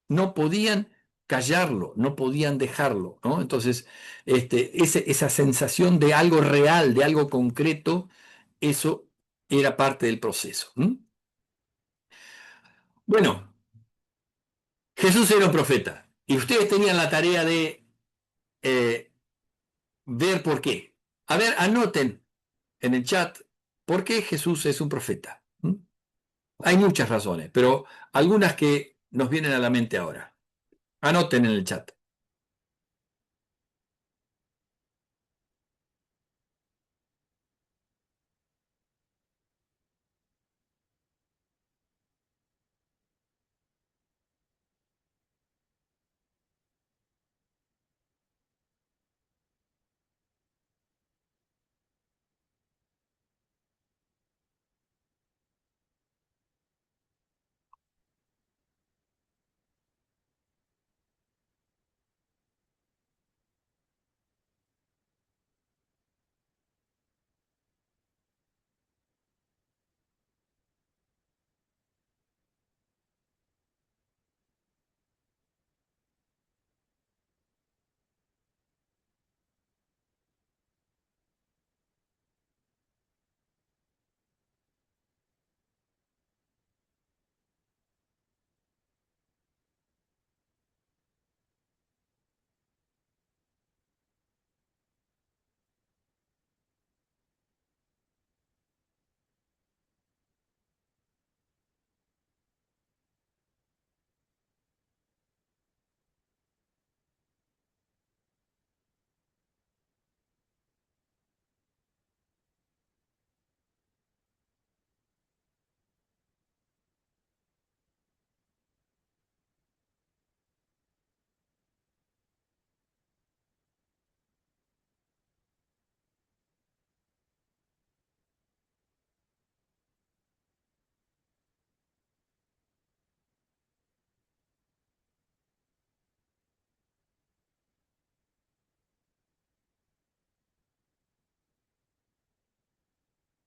No podían callarlo, no podían dejarlo, ¿no? Entonces, esa sensación de algo real, de algo concreto, eso era parte del proceso. Bueno, Jesús era un profeta y ustedes tenían la tarea de eh, ver por qué. A ver, anoten en el chat por qué Jesús es un profeta. Hay muchas razones, pero algunas que nos vienen a la mente ahora. Anoten en el chat.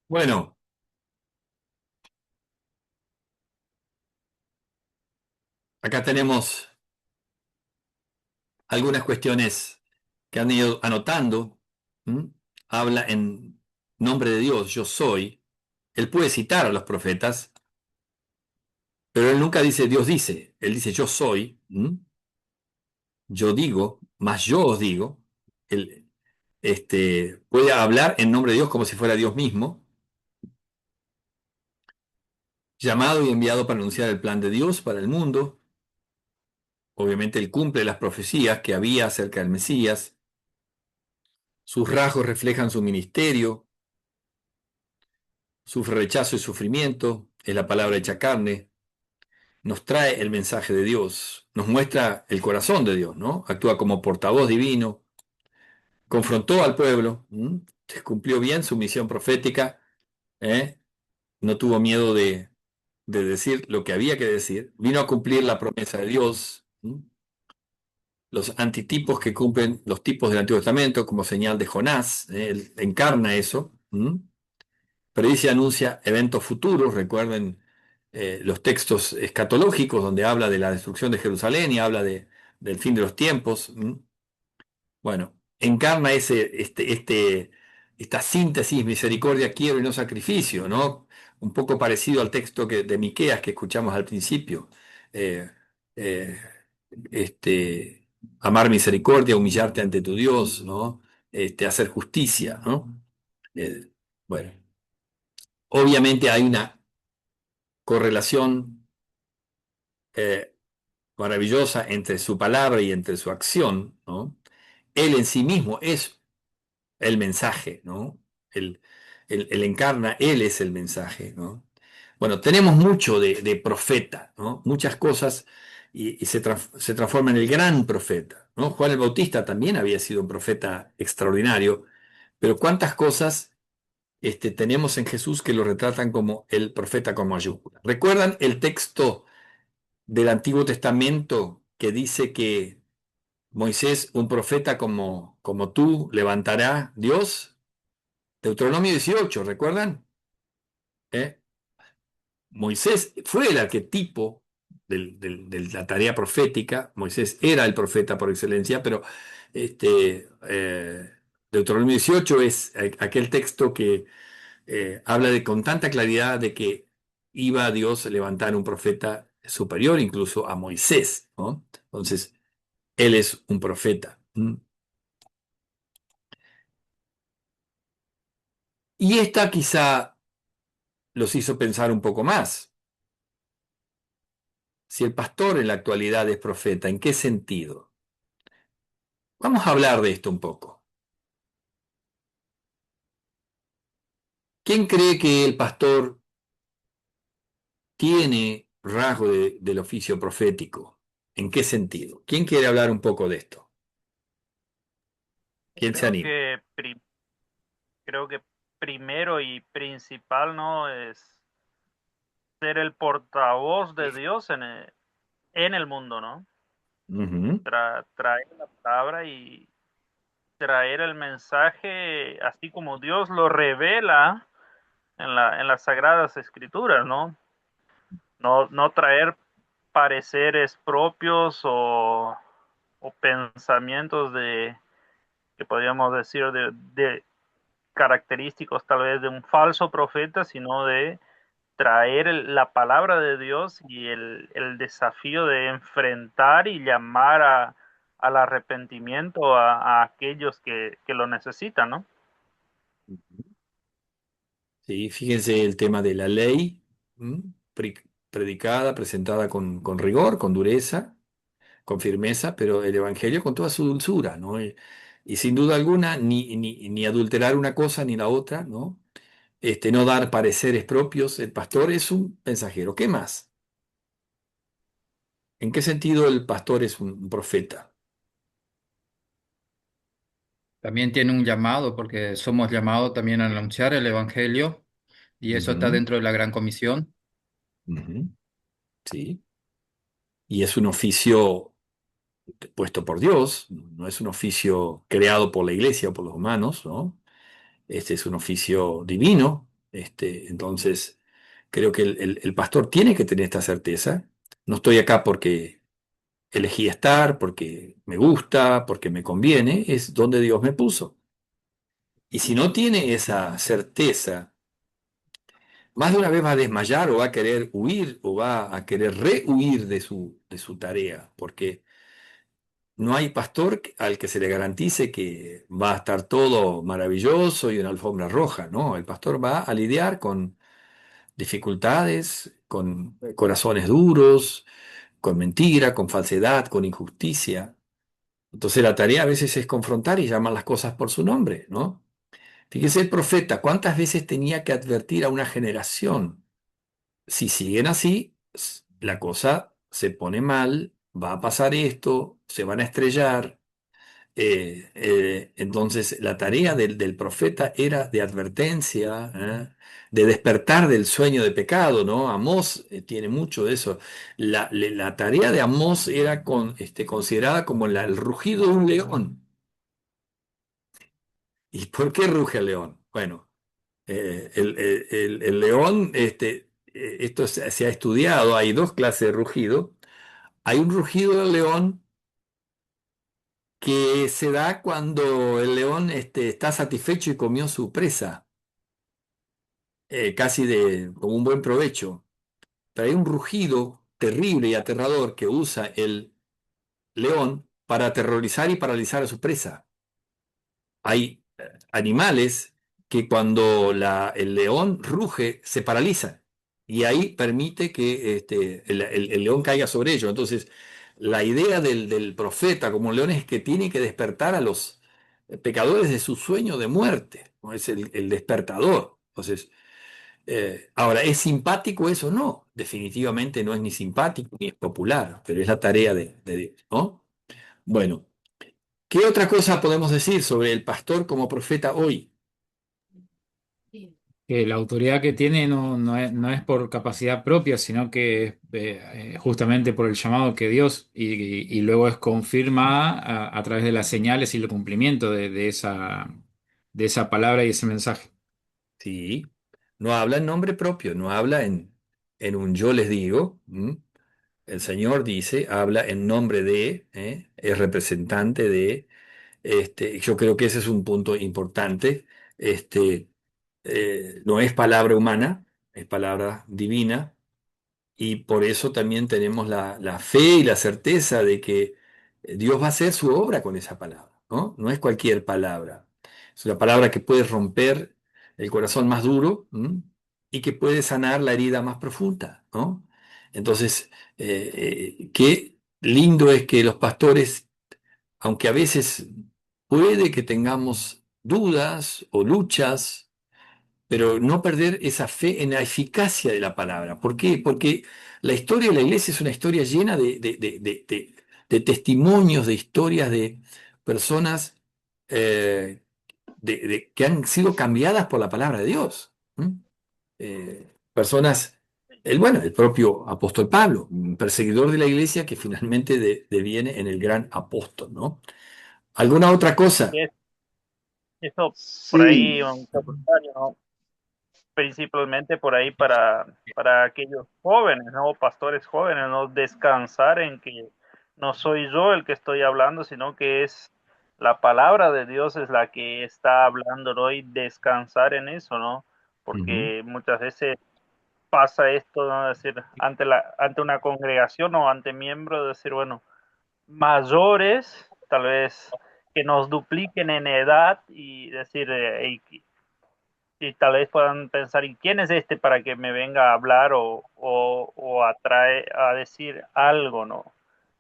Bueno, acá tenemos algunas cuestiones que han ido anotando. ¿Mm? Habla en nombre de Dios, yo soy. Él puede citar a los profetas, pero él nunca dice Dios dice. Él dice yo soy. ¿Mm? Yo digo, más yo os digo. Él puede hablar en nombre de Dios como si fuera Dios mismo, llamado y enviado para anunciar el plan de Dios para el mundo. Obviamente él cumple las profecías que había acerca del Mesías. Sus rasgos reflejan su ministerio, su rechazo y sufrimiento. Es la palabra hecha carne. Nos trae el mensaje de Dios. Nos muestra el corazón de Dios, ¿no? Actúa como portavoz divino. Confrontó al pueblo. Cumplió bien su misión profética. ¿Eh? No tuvo miedo de decir lo que había que decir. Vino a cumplir la promesa de Dios. Los antitipos que cumplen los tipos del Antiguo Testamento, como señal de Jonás, él encarna eso. Predice y anuncia eventos futuros, recuerden los textos escatológicos donde habla de la destrucción de Jerusalén y habla del fin de los tiempos. Bueno, encarna esta síntesis, misericordia quiero y no sacrificio, ¿no? Un poco parecido al texto de Miqueas que escuchamos al principio. Eh, eh, amar misericordia, humillarte ante tu Dios, ¿no? Hacer justicia, ¿no? Eh, bueno, obviamente hay una correlación eh, maravillosa entre su palabra y entre su acción, ¿no? Él en sí mismo es el mensaje, ¿no? Él, él encarna, él es el mensaje, ¿no? Bueno, tenemos mucho de profeta, ¿no? Muchas cosas y se transforma en el gran profeta, ¿no? Juan el Bautista también había sido un profeta extraordinario, pero cuántas cosas tenemos en Jesús que lo retratan como el profeta con mayúscula. ¿Recuerdan el texto del Antiguo Testamento que dice que Moisés, un profeta como tú, levantará Dios? Deuteronomio 18, ¿recuerdan? ¿Eh? Moisés fue el arquetipo de la tarea profética. Moisés era el profeta por excelencia, pero Deuteronomio 18 es aquel texto que habla con tanta claridad de que iba a Dios a levantar un profeta superior incluso a Moisés, ¿no? Entonces, él es un profeta. Y esta quizá los hizo pensar un poco más. Si el pastor en la actualidad es profeta, ¿en qué sentido? Vamos a hablar de esto un poco. ¿Quién cree que el pastor tiene rasgo del oficio profético? ¿En qué sentido? ¿Quién quiere hablar un poco de esto? ¿Quién se Creo anima? que, creo que primero y principal, ¿no? Es ser el portavoz de Dios en el mundo, ¿no? Ujú. Traer la palabra y traer el mensaje así como Dios lo revela en las Sagradas Escrituras, ¿no? No traer pareceres propios o pensamientos que podríamos decir de característicos tal vez de un falso profeta, sino de traer la palabra de Dios y el desafío de enfrentar y llamar al arrepentimiento a aquellos que lo necesitan, ¿no? Sí, fíjense el tema de la ley, ¿m? Predicada, presentada con rigor, con dureza, con firmeza, pero el Evangelio con toda su dulzura, ¿no? Y sin duda alguna, ni adulterar una cosa ni la otra, ¿no? No dar pareceres propios. El pastor es un mensajero. ¿Qué más? ¿En qué sentido el pastor es un profeta? También tiene un llamado, porque somos llamados también a anunciar el Evangelio, y eso está Ujú, dentro de la Gran Comisión. ujú, sí. Y es un oficio puesto por Dios, no es un oficio creado por la iglesia o por los humanos, ¿no? Este es un oficio divino, Entonces, creo que el pastor tiene que tener esta certeza. No estoy acá porque elegí estar, porque me gusta, porque me conviene, es donde Dios me puso. Y si no tiene esa certeza, más de una vez va a desmayar o va a querer huir o va a querer rehuir de su tarea, porque no hay pastor al que se le garantice que va a estar todo maravilloso y una alfombra roja, ¿no? El pastor va a lidiar con dificultades, con corazones duros, con mentira, con falsedad, con injusticia. Entonces la tarea a veces es confrontar y llamar las cosas por su nombre, ¿no? Fíjese el profeta, ¿cuántas veces tenía que advertir a una generación? Si siguen así, la cosa se pone mal, va a pasar esto, se van a estrellar. Entonces, la tarea del profeta era de advertencia, de despertar del sueño de pecado, ¿no? Amós tiene mucho de eso. La tarea de Amós era considerada como el rugido de un león. ¿Y por qué ruge el león? Bueno, el león, esto se ha estudiado, hay dos clases de rugido. Hay un rugido del león que se da cuando el león está satisfecho y comió su presa, casi como un buen provecho. Pero hay un rugido terrible y aterrador que usa el león para aterrorizar y paralizar a su presa. Hay animales que cuando el león ruge se paralizan y ahí permite que el león caiga sobre ellos. Entonces, la idea del profeta como un león es que tiene que despertar a los pecadores de su sueño de muerte, ¿no? Es el despertador. Entonces, ahora, ¿es simpático eso? No, definitivamente no es ni simpático ni es popular, pero es la tarea de Dios, ¿no? Bueno. ¿Qué otra cosa podemos decir sobre el pastor como profeta hoy? Que la autoridad que tiene no es por capacidad propia, sino que es justamente por el llamado que Dios y luego es confirmada a través de las señales y el cumplimiento de esa palabra y ese mensaje. Sí, no habla en nombre propio, no habla en un yo les digo. El Señor dice, habla en nombre de, es representante de, yo creo que ese es un punto importante. Este, no es palabra humana, es palabra divina. Y por eso también tenemos la fe y la certeza de que Dios va a hacer su obra con esa palabra, ¿no? No es cualquier palabra. Es una palabra que puede romper el corazón más duro, y que puede sanar la herida más profunda, ¿no? Entonces, qué lindo es que los pastores, aunque a veces puede que tengamos dudas o luchas, pero no perder esa fe en la eficacia de la palabra. ¿Por qué? Porque la historia de la iglesia es una historia llena de testimonios, de historias de personas eh, que han sido cambiadas por la palabra de Dios. Personas, el propio apóstol Pablo, un perseguidor de la iglesia que finalmente deviene en el gran apóstol, ¿no? ¿Alguna otra cosa? Y eso por Sí, ahí un comentario, ¿no? Principalmente por ahí para aquellos jóvenes, ¿no? Pastores jóvenes, ¿no? Descansar en que no soy yo el que estoy hablando, sino que es la palabra de Dios es la que está hablando, ¿no? Y descansar en eso, ¿no? Ujú. Porque muchas veces pasa esto, ¿no? Es decir, ante una congregación o ante miembros, decir, bueno, mayores, tal vez que nos dupliquen en edad y decir, y tal vez puedan pensar, ¿y quién es este para que me venga a hablar o atrae a decir algo, ¿no?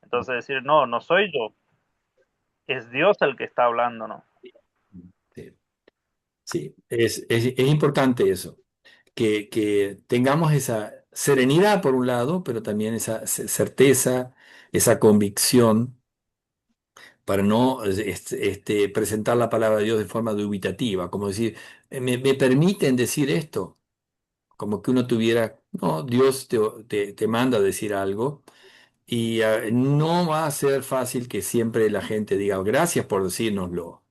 Entonces decir, no, no soy yo, es Dios el que está hablando, ¿no? Sí, sí, es importante eso. Que tengamos esa serenidad por un lado, pero también esa certeza, esa convicción para no presentar la palabra de Dios de forma dubitativa, como decir, ¿me permiten decir esto? Como que uno tuviera, no, Dios te manda a decir algo y no va a ser fácil que siempre la gente diga gracias por decírnoslo.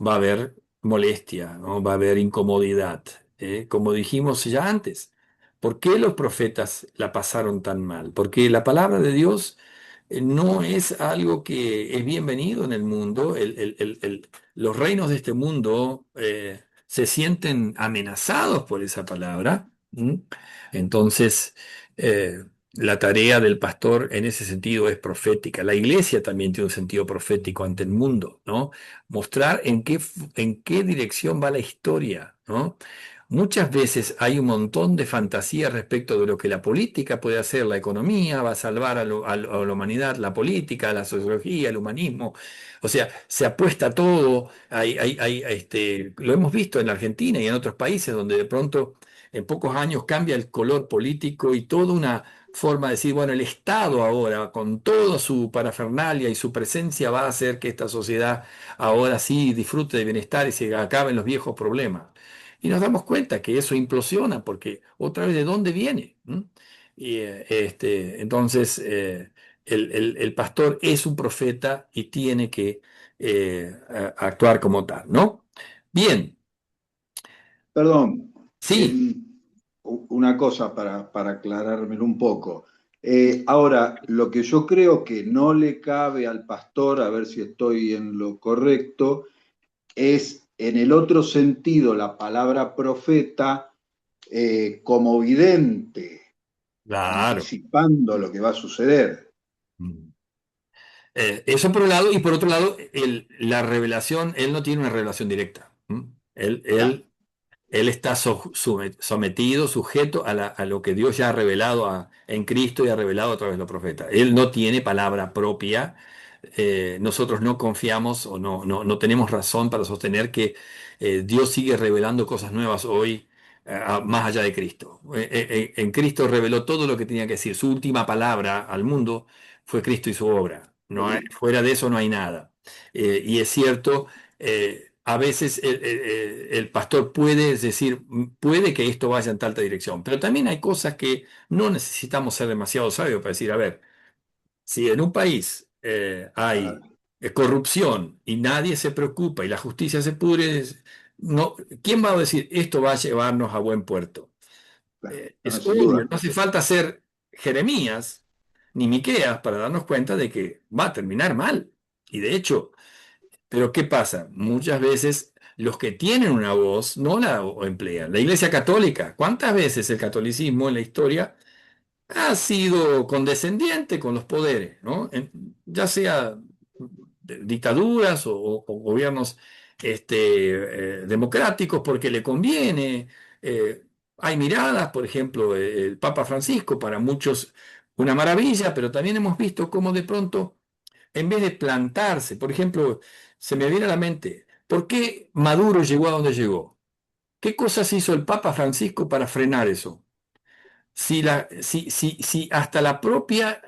Va a haber molestia, ¿no? Va a haber incomodidad. como dijimos ya antes. ¿Por qué los profetas la pasaron tan mal? Porque la palabra de Dios no es algo que es bienvenido en el mundo. Los reinos de este mundo se sienten amenazados por esa palabra. ¿M? Entonces, la tarea del pastor en ese sentido es profética. La iglesia también tiene un sentido profético ante el mundo, ¿no? Mostrar en qué dirección va la historia, ¿no? Muchas veces hay un montón de fantasía respecto de lo que la política puede hacer, la economía va a salvar a la humanidad, la política, la sociología, el humanismo. O sea, se apuesta todo. Lo hemos visto en la Argentina y en otros países donde de pronto en pocos años cambia el color político y toda una forma de decir, bueno, el Estado ahora, con toda su parafernalia y su presencia, va a hacer que esta sociedad ahora sí disfrute de bienestar y se acaben los viejos problemas. Y nos damos cuenta que eso implosiona, porque otra vez, ¿de dónde viene? ¿Mm? Entonces, el pastor es un profeta y tiene que actuar como tal, ¿no? Bien, Perdón, sí, una cosa para aclarármelo un poco. Ahora, lo que yo creo que no le cabe al pastor, a ver si estoy en lo correcto, es en el otro sentido la palabra profeta como vidente, claro. anticipando lo que va a suceder. Mm. Eso por un lado, y por otro lado, la revelación, él no tiene una revelación directa. ¿Mm? Él, Claro, él Él está sometido, sujeto a lo que Dios ya ha revelado en Cristo y ha revelado a través de los profetas. Él no tiene palabra propia. Nosotros no confiamos o no tenemos razón para sostener que Dios sigue revelando cosas nuevas hoy, más allá de Cristo. En Cristo reveló todo lo que tenía que decir. Su última palabra al mundo fue Cristo y su obra. Fuera de eso no hay nada. Y es cierto. A veces el pastor puede decir, puede que esto vaya en tal dirección, pero también hay cosas que no necesitamos ser demasiado sabios para decir, a ver, si en un país hay corrupción y nadie se preocupa y la justicia se pudre, no, ¿quién va a decir esto va a llevarnos a buen puerto? claro, no, Es sin obvio, duda. no hace falta ser Jeremías ni Miqueas para darnos cuenta de que va a terminar mal. Y de hecho, pero ¿qué pasa? Muchas veces los que tienen una voz no la emplean. La Iglesia Católica, ¿cuántas veces el catolicismo en la historia ha sido condescendiente con los poderes, ¿no? Ya sea dictaduras o gobiernos democráticos porque le conviene. Hay miradas, por ejemplo, el Papa Francisco, para muchos una maravilla, pero también hemos visto cómo de pronto en vez de plantarse, por ejemplo, se me viene a la mente, ¿por qué Maduro llegó a donde llegó? ¿Qué cosas hizo el Papa Francisco para frenar eso? Si hasta la propia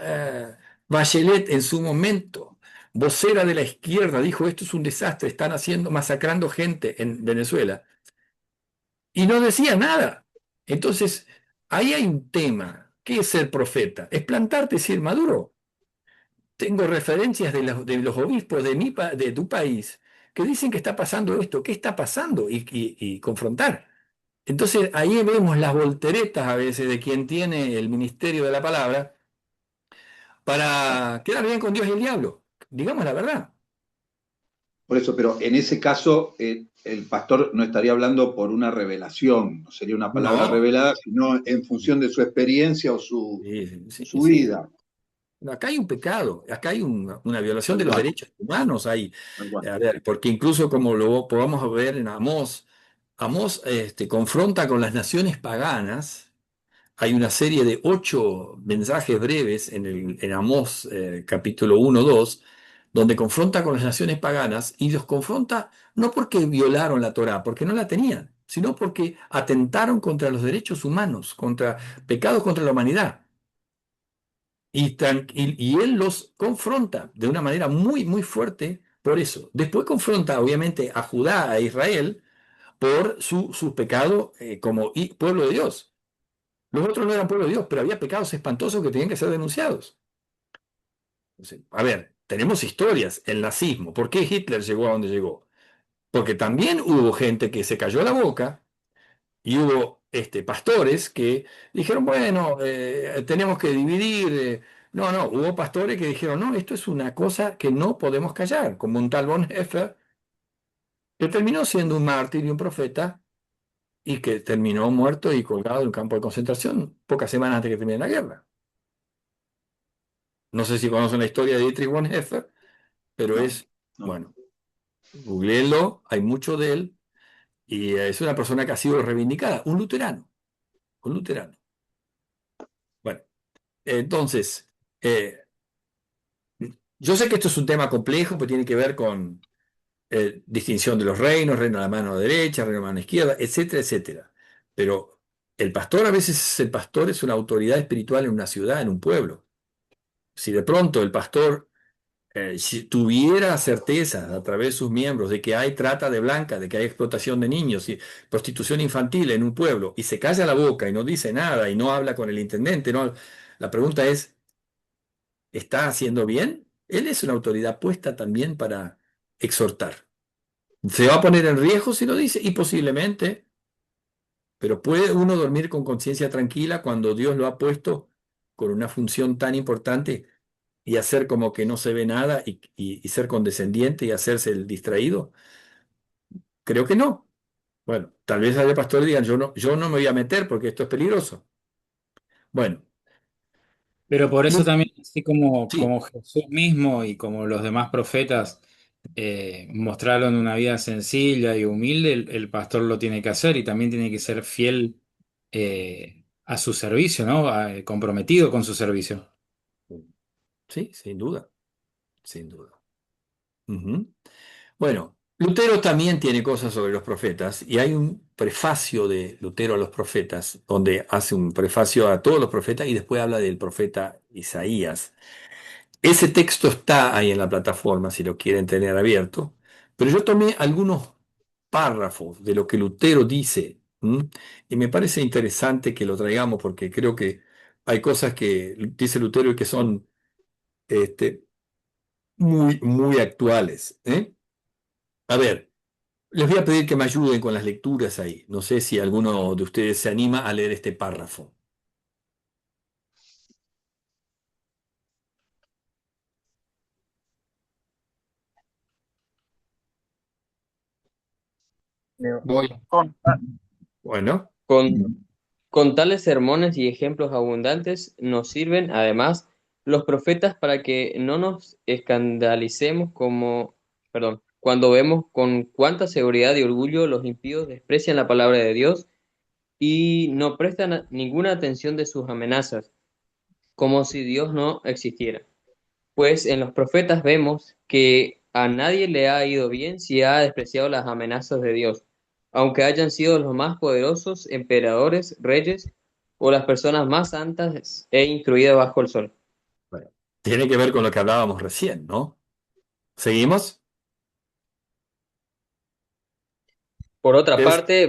Bachelet en su momento, vocera de la izquierda, dijo esto es un desastre, están haciendo, masacrando gente en Venezuela, y no decía nada. Entonces, ahí hay un tema. ¿Qué es ser profeta? Es plantarte y decir, Maduro, tengo referencias de los obispos de tu país que dicen que está pasando esto, ¿qué está pasando? Y confrontar. Entonces ahí vemos las volteretas a veces de quien tiene el ministerio de la palabra para quedar bien con Dios y el diablo. Digamos la verdad. Por eso, pero en ese caso, el pastor no estaría hablando por una revelación, no sería una palabra No. revelada, sino en función de su experiencia o su, Sí, sí, su sí. vida. Acá hay un pecado, acá hay una violación Tal de los cual, derechos humanos, tal cual. a ver, porque incluso como lo podamos ver en Amós, Amós confronta con las naciones paganas. Hay una serie de 8 mensajes breves en Amós capítulo 1-2, donde confronta con las naciones paganas y los confronta no porque violaron la Torá, porque no la tenían, sino porque atentaron contra los derechos humanos, contra pecados contra la humanidad. Y él los confronta de una manera muy, muy fuerte por eso. Después confronta, obviamente, a Judá, a Israel, por su pecado como pueblo de Dios. Los otros no eran pueblo de Dios, pero había pecados espantosos que tenían que ser denunciados. Entonces, a ver, tenemos historias, el nazismo. ¿Por qué Hitler llegó a donde llegó? Porque también hubo gente que se cayó la boca Y hubo pastores que dijeron, bueno, tenemos que dividir. No, no, hubo pastores que dijeron, no, esto es una cosa que no podemos callar, como un tal Bonhoeffer, que terminó siendo un mártir y un profeta, y que terminó muerto y colgado en un campo de concentración pocas semanas antes de que termine la guerra. No sé si conocen la historia de Dietrich Bonhoeffer, pero No, es, no. bueno, googleenlo, hay mucho de él, y es una persona que ha sido reivindicada, un luterano, un luterano. Bueno, entonces, eh, yo sé que esto es un tema complejo, pero tiene que ver con distinción de los reinos, reino a la mano derecha, reino a la mano izquierda, etcétera, etcétera. Pero el pastor a veces, el pastor es una autoridad espiritual en una ciudad, en un pueblo. Si de pronto el pastor si tuviera certeza a través de sus miembros de que hay trata de blancas, de que hay explotación de niños y prostitución infantil en un pueblo, y se calla la boca y no dice nada y no habla con el intendente, no, la pregunta es, ¿está haciendo bien? Él es una autoridad puesta también para exhortar. Se va a poner en riesgo si lo dice, y posiblemente, pero puede uno dormir con conciencia tranquila cuando Dios lo ha puesto con una función tan importante y hacer como que no se ve nada y ser condescendiente y hacerse el distraído? Creo que no. Bueno, tal vez haya pastores que digan, yo no me voy a meter porque esto es peligroso. Bueno, Pero por eso Lu- también, así como, sí, como Jesús mismo y como los demás profetas mostraron una vida sencilla y humilde, el pastor lo tiene que hacer y también tiene que ser fiel a su servicio, ¿no? Comprometido con su servicio. sí, sin duda, sin duda. Ujú. Bueno, Lutero también tiene cosas sobre los profetas y hay un prefacio de Lutero a los profetas, donde hace un prefacio a todos los profetas y después habla del profeta Isaías. Ese texto está ahí en la plataforma si lo quieren tener abierto, pero yo tomé algunos párrafos de lo que Lutero dice, ¿m? Y me parece interesante que lo traigamos porque creo que hay cosas que dice Lutero y que son este, muy, muy actuales, ¿eh? A ver, les voy a pedir que me ayuden con las lecturas ahí. No sé si alguno de ustedes se anima a leer este párrafo. Voy. Con, Bueno, Con, con tales sermones y ejemplos abundantes nos sirven, además, los profetas para que no nos escandalicemos cuando vemos con cuánta seguridad y orgullo los impíos desprecian la palabra de Dios y no prestan ninguna atención de sus amenazas, como si Dios no existiera. Pues en los profetas vemos que a nadie le ha ido bien si ha despreciado las amenazas de Dios, aunque hayan sido los más poderosos, emperadores, reyes o las personas más santas e instruidas bajo el sol. bueno, tiene que ver con lo que hablábamos recién, ¿no? ¿Seguimos? Por otra Es, parte,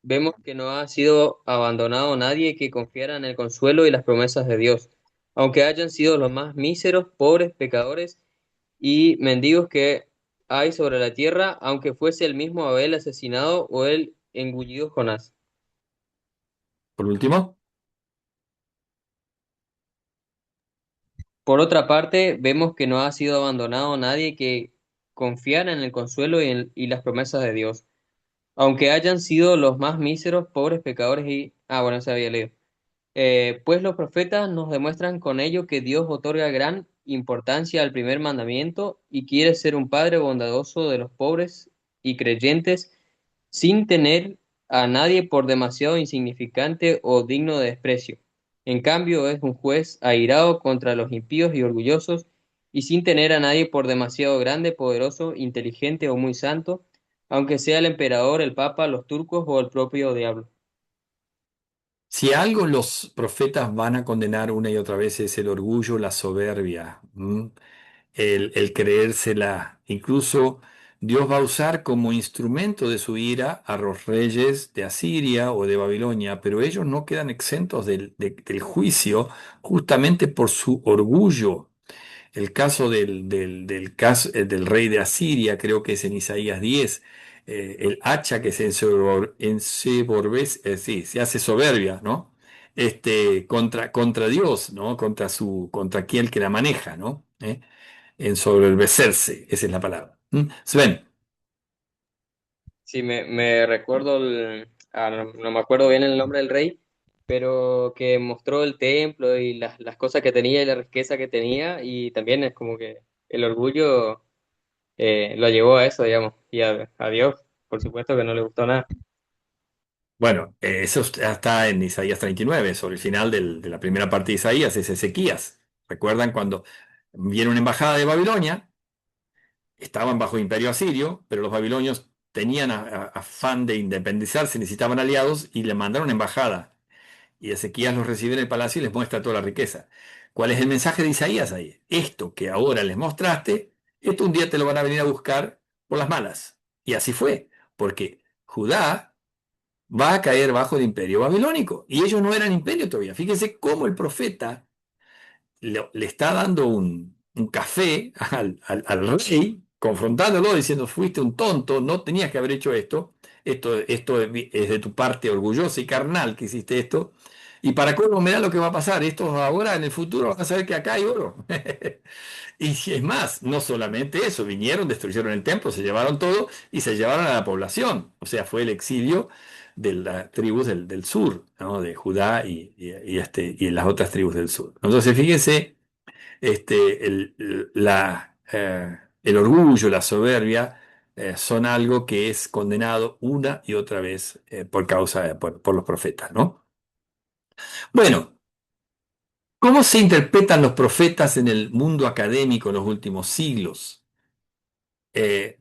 vemos que no ha sido abandonado nadie que confiara en el consuelo y las promesas de Dios, aunque hayan sido los más míseros, pobres, pecadores y mendigos que hay sobre la tierra, aunque fuese el mismo Abel asesinado o el engullido Jonás. por último. Por otra parte, vemos que no ha sido abandonado nadie que confiara en el consuelo y las promesas de Dios, aunque hayan sido los más míseros, pobres pecadores y... Ah, bueno, se había leído. Pues los profetas nos demuestran con ello que Dios otorga gran importancia al primer mandamiento y quiere ser un padre bondadoso de los pobres y creyentes sin tener a nadie por demasiado insignificante o digno de desprecio. En cambio, es un juez airado contra los impíos y orgullosos y sin tener a nadie por demasiado grande, poderoso, inteligente o muy santo, aunque sea el emperador, el papa, los turcos o el propio diablo. Si algo los profetas van a condenar una y otra vez es el orgullo, la soberbia, el creérsela. Incluso Dios va a usar como instrumento de su ira a los reyes de Asiria o de Babilonia, pero ellos no quedan exentos del juicio justamente por su orgullo. El caso del rey de Asiria, creo que es en Isaías 10. el hacha que se sí, se hace soberbia, ¿no? Contra Dios, ¿no? Contra aquel que la maneja, ¿no? Ensoberbecerse, esa es la palabra. ¿Mm? Sven. Sí, me recuerdo, no me acuerdo bien el nombre del rey, pero que mostró el templo y las cosas que tenía y la riqueza que tenía, y también es como que el orgullo lo llevó a eso, digamos, y a Dios, por supuesto que no le gustó nada. Bueno, eso está en Isaías 39, sobre el final de la primera parte de Isaías, es Ezequías. ¿Recuerdan cuando viene una embajada de Babilonia? Estaban bajo imperio asirio, pero los babilonios tenían afán de independizarse, necesitaban aliados y le mandaron embajada. Y Ezequías los recibe en el palacio y les muestra toda la riqueza. ¿Cuál es el mensaje de Isaías ahí? Esto que ahora les mostraste, esto un día te lo van a venir a buscar por las malas. Y así fue, porque Judá va a caer bajo el imperio babilónico. Y ellos no eran imperio todavía. Fíjense cómo el profeta le está dando un café al rey, confrontándolo, diciendo, fuiste un tonto, no tenías que haber hecho esto, esto es de tu parte orgullosa y carnal que hiciste esto, y para colmo mirá lo que va a pasar, estos ahora en el futuro van a saber que acá hay oro. Y si es más, no solamente eso, vinieron, destruyeron el templo, se llevaron todo y se llevaron a la población, o sea, fue el exilio de las tribus del sur, ¿no? De Judá y las otras tribus del sur. Entonces, fíjense, el orgullo, la soberbia, son algo que es condenado una y otra vez por los profetas, ¿no? Bueno, ¿cómo se interpretan los profetas en el mundo académico en los últimos siglos? Eh,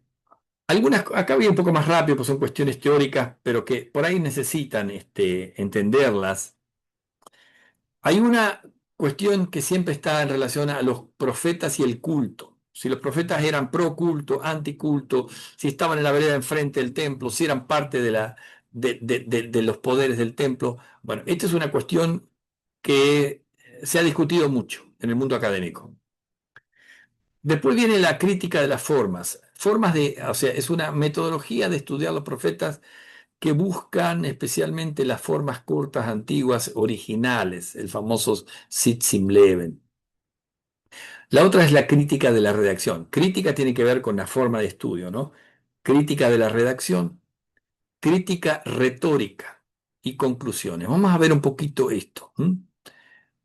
acá voy un poco más rápido, pues son cuestiones teóricas, pero que por ahí necesitan entenderlas. Hay una cuestión que siempre está en relación a los profetas y el culto. Si los profetas eran pro culto, anticulto, si estaban en la vereda enfrente del templo, si eran parte de los poderes del templo. Bueno, esta es una cuestión que se ha discutido mucho en el mundo académico. Después viene la crítica de las formas. O sea, es una metodología de estudiar los profetas que buscan especialmente las formas cortas, antiguas, originales, el famoso Sitzimleben. La otra es la crítica de la redacción. Crítica tiene que ver con la forma de estudio, ¿no? Crítica de la redacción, crítica retórica y conclusiones. Vamos a ver un poquito esto.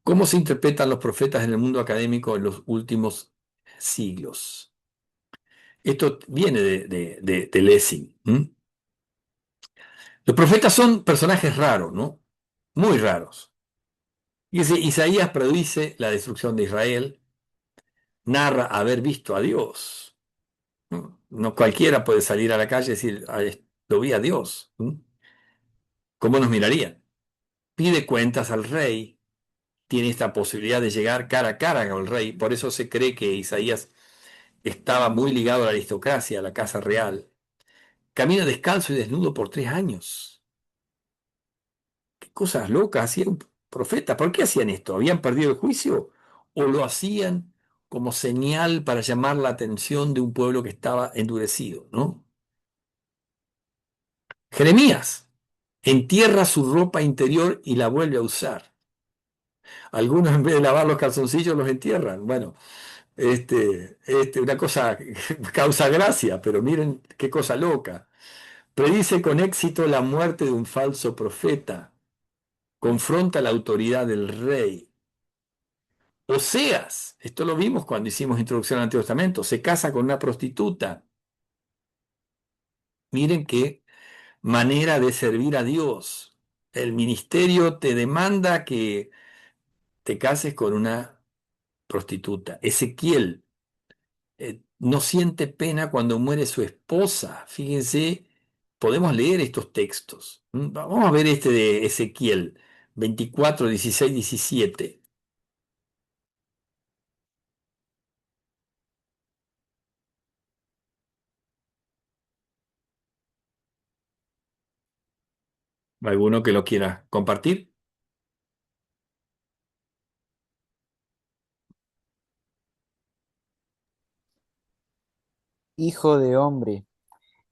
¿Cómo se interpretan los profetas en el mundo académico en los últimos siglos? Esto viene de Lessing. Los profetas son personajes raros, ¿no? Muy raros. Y Isaías predice la destrucción de Israel, narra haber visto a Dios. No, no cualquiera puede salir a la calle y decir, lo vi a Dios. ¿Cómo nos miraría? Pide cuentas al rey, tiene esta posibilidad de llegar cara a cara con el rey, por eso se cree que Isaías estaba muy ligado a la aristocracia, a la casa real. Camina descalzo y desnudo por 3 años. ¿Qué cosas locas hacía un profeta? ¿Por qué hacían esto? ¿Habían perdido el juicio? ¿O lo hacían como señal para llamar la atención de un pueblo que estaba endurecido, ¿no? Jeremías entierra su ropa interior y la vuelve a usar. Algunos en vez de lavar los calzoncillos los entierran. Bueno, una cosa que causa gracia, pero miren qué cosa loca. Predice con éxito la muerte de un falso profeta. Confronta la autoridad del rey. Oseas, esto lo vimos cuando hicimos introducción al Antiguo Testamento, se casa con una prostituta. Miren qué manera de servir a Dios. El ministerio te demanda que te cases con una prostituta. Ezequiel no siente pena cuando muere su esposa. Fíjense, podemos leer estos textos. Vamos a ver este de Ezequiel 24, 16, 17. ¿Alguno que lo quiera compartir? Hijo de hombre,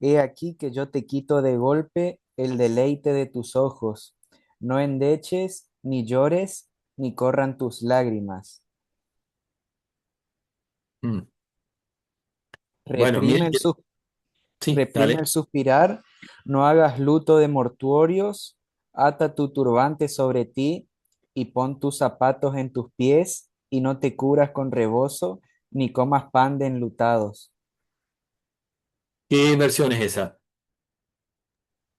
He aquí que yo te quito de golpe el deleite de tus ojos. No endeches, ni llores, ni corran tus lágrimas. Mm. Bueno, Reprime mire, el, sus- sí, reprime dale. el suspirar, no hagas luto de mortuorios, ata tu turbante sobre ti y pon tus zapatos en tus pies y no te cubras con rebozo, ni comas pan de enlutados. ¿Qué versión es esa?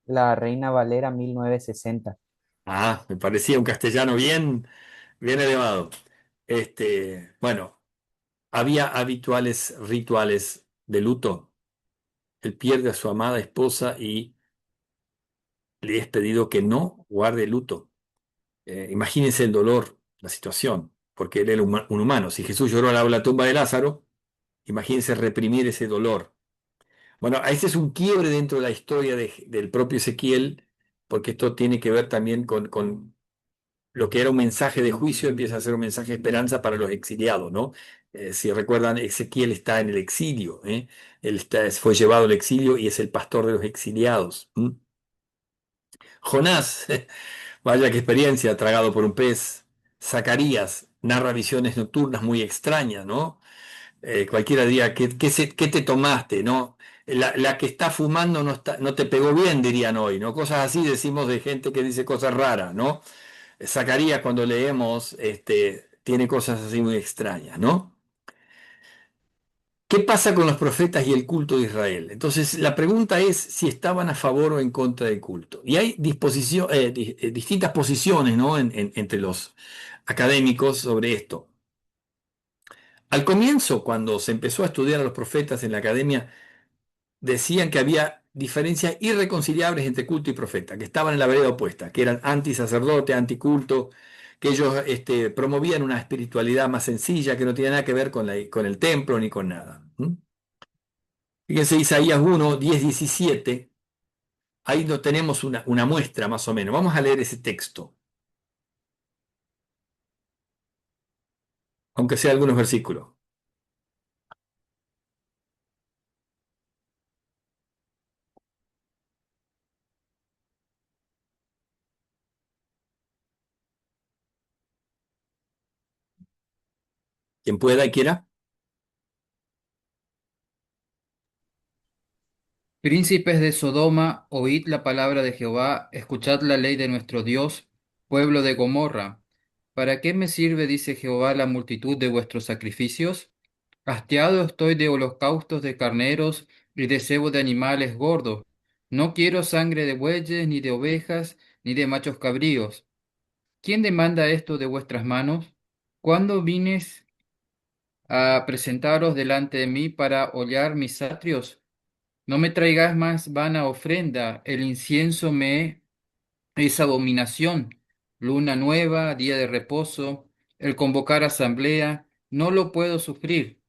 La Reina Valera 1960. Ah, me parecía un castellano bien, bien elevado. Bueno, había habituales rituales de luto. Él pierde a su amada esposa y le es pedido que no guarde luto. Imagínense el dolor, la situación, porque él era un humano. Si Jesús lloró al lado de la tumba de Lázaro, imagínense reprimir ese dolor. Bueno, ese es un quiebre dentro de la historia del propio Ezequiel, porque esto tiene que ver también con lo que era un mensaje de juicio, empieza a ser un mensaje de esperanza para los exiliados, ¿no? Si recuerdan, Ezequiel está en el exilio, ¿eh? Fue llevado al exilio y es el pastor de los exiliados. ¿M? Jonás, vaya qué experiencia, tragado por un pez. Zacarías narra visiones nocturnas muy extrañas, ¿no? Cualquiera diría, ¿qué te tomaste, no? La que está fumando no te pegó bien, dirían hoy, ¿no? Cosas así decimos de gente que dice cosas raras, ¿no? Zacarías, cuando leemos, tiene cosas así muy extrañas, ¿no? ¿Qué pasa con los profetas y el culto de Israel? Entonces, la pregunta es si estaban a favor o en contra del culto. Y hay distintas posiciones, ¿no? Entre los académicos sobre esto. Al comienzo, cuando se empezó a estudiar a los profetas en la academia, decían que había diferencias irreconciliables entre culto y profeta, que estaban en la vereda opuesta, que eran anti-sacerdote, anticulto, que ellos promovían una espiritualidad más sencilla, que no tiene nada que ver con el templo ni con nada. ¿Mm? Fíjense, Isaías 1, 10, 17, ahí no tenemos una muestra más o menos. Vamos a leer ese texto, aunque sea algunos versículos. Quien pueda y quiera. Príncipes de Sodoma, oíd la palabra de Jehová, escuchad la ley de nuestro Dios, pueblo de Gomorra. ¿Para qué me sirve, dice Jehová, la multitud de vuestros sacrificios? Hastiado estoy de holocaustos de carneros y de cebo de animales gordos. No quiero sangre de bueyes, ni de ovejas, ni de machos cabríos. ¿Quién demanda esto de vuestras manos? ¿Cuándo vines a presentaros delante de mí para hollar mis atrios? No me traigáis más vana ofrenda, el incienso me es abominación. Luna nueva, día de reposo, el convocar asamblea, no lo puedo sufrir.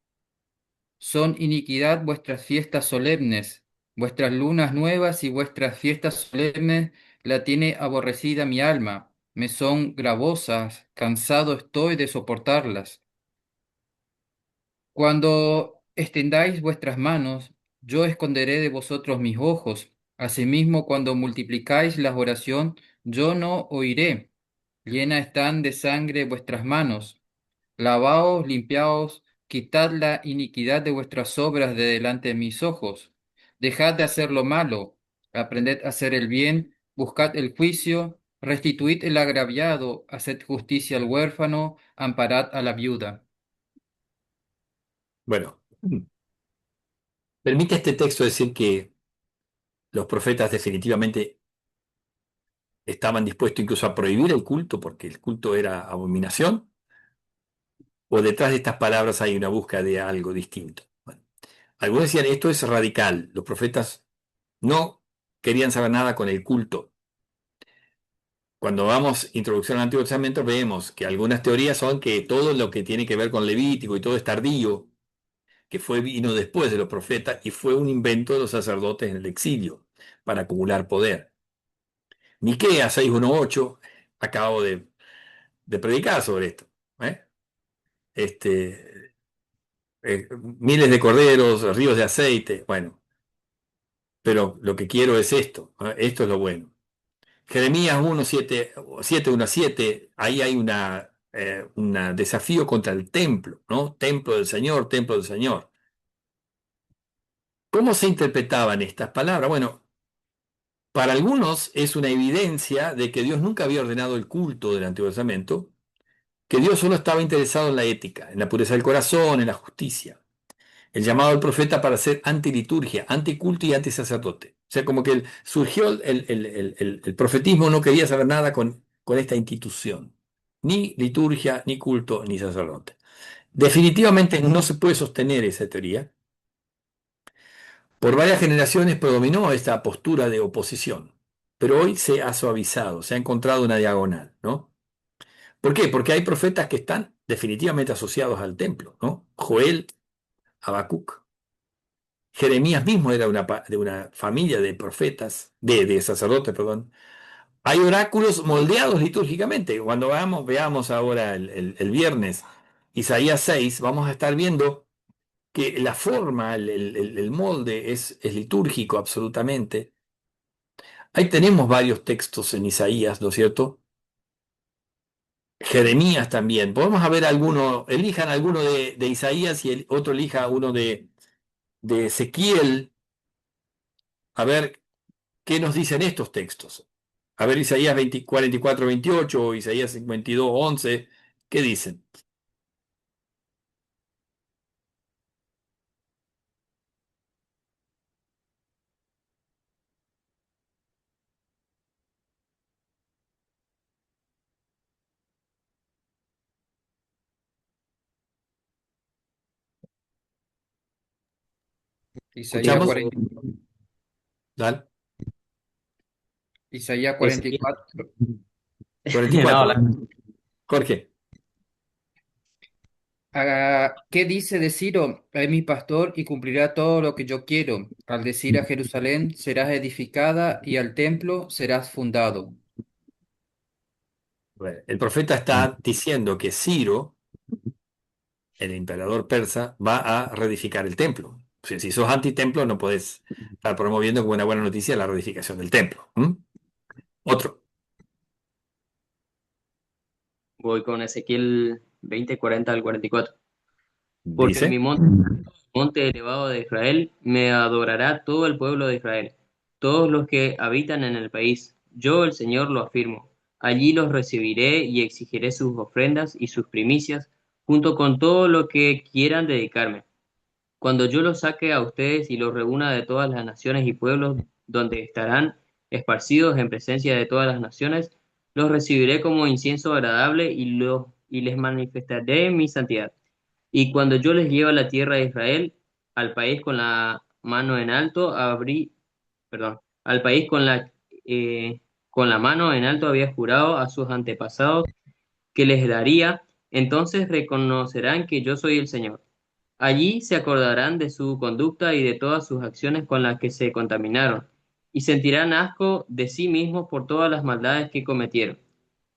Son iniquidad vuestras fiestas solemnes, vuestras lunas nuevas y vuestras fiestas solemnes la tiene aborrecida mi alma, me son gravosas, cansado estoy de soportarlas. Cuando extendáis vuestras manos, yo esconderé de vosotros mis ojos. Asimismo, cuando multiplicáis la oración, yo no oiré. Llenas están de sangre vuestras manos. Lavaos, limpiaos, quitad la iniquidad de vuestras obras de delante de mis ojos. Dejad de hacer lo malo, aprended a hacer el bien, buscad el juicio, restituid el agraviado, haced justicia al huérfano, amparad a la viuda. Bueno, permite este texto decir que los profetas definitivamente estaban dispuestos incluso a prohibir el culto porque el culto era abominación, o detrás de estas palabras hay una búsqueda de algo distinto. Bueno, algunos decían esto es radical, los profetas no querían saber nada con el culto. Cuando vamos introducción al Antiguo Testamento vemos que algunas teorías son que todo lo que tiene que ver con Levítico y todo es tardío, que vino después de los profetas y fue un invento de los sacerdotes en el exilio para acumular poder. Miqueas 6:1-8, acabo de predicar sobre esto. ¿Eh? Miles de corderos, ríos de aceite. Bueno, pero lo que quiero es esto, ¿ah? Esto es lo bueno. Jeremías 1, 7, 7, 1 a 7, ahí hay un desafío contra el templo, ¿no? Templo del Señor, templo del Señor. ¿Cómo se interpretaban estas palabras? Bueno, para algunos es una evidencia de que Dios nunca había ordenado el culto del Antiguo Testamento, que Dios solo estaba interesado en la ética, en la pureza del corazón, en la justicia. El llamado del profeta para ser antiliturgia, anticulto y antisacerdote. O sea, como que surgió el profetismo, no quería saber nada con esta institución. Ni liturgia, ni culto, ni sacerdote. Definitivamente no se puede sostener esa teoría. Por varias generaciones predominó esta postura de oposición, pero hoy se ha suavizado, se ha encontrado una diagonal, ¿no? ¿Por qué? Porque hay profetas que están definitivamente asociados al templo, ¿no? Joel, Habacuc. Jeremías mismo era de una familia de profetas, de sacerdotes, perdón. Hay oráculos moldeados litúrgicamente. Cuando veamos ahora el viernes Isaías 6, vamos a estar viendo que la forma, el molde es litúrgico absolutamente. Ahí tenemos varios textos en Isaías, ¿no es cierto? Jeremías también. Podemos ver alguno, elijan alguno de Isaías y el otro elija uno de Ezequiel. A ver qué nos dicen estos textos. A ver, Isaías 20 44, 28 o Isaías 52, 11, ¿qué dicen? Isaías ¿Escuchamos? 40, Dale. Isaías Ezequiel. 44. No, 44. Jorge. ¿Qué dice de Ciro? Es mi pastor y cumplirá todo lo que yo quiero. Al decir a Jerusalén, serás edificada y al templo serás fundado. Bueno, el profeta está diciendo que Ciro, el emperador persa, va a reedificar el templo. O sea, si sos antitemplo, no podés estar promoviendo como una buena noticia la reedificación del templo. Otro. voy con Ezequiel 20, 40 al 44. Porque en mi Dice. monte elevado de Israel me adorará todo el pueblo de Israel, todos los que habitan en el país. Yo, el Señor, lo afirmo. Allí los recibiré y exigiré sus ofrendas y sus primicias, junto con todo lo que quieran dedicarme. Cuando yo los saque a ustedes y los reúna de todas las naciones y pueblos donde estarán esparcidos en presencia de todas las naciones, los recibiré como incienso agradable y les manifestaré mi santidad. Y cuando yo les lleve a la tierra de Israel, al país con la mano en alto, al país con la mano en alto había jurado a sus antepasados que les daría, entonces reconocerán que yo soy el Señor. Allí se acordarán de su conducta y de todas sus acciones con las que se contaminaron, y sentirán asco de sí mismos por todas las maldades que cometieron.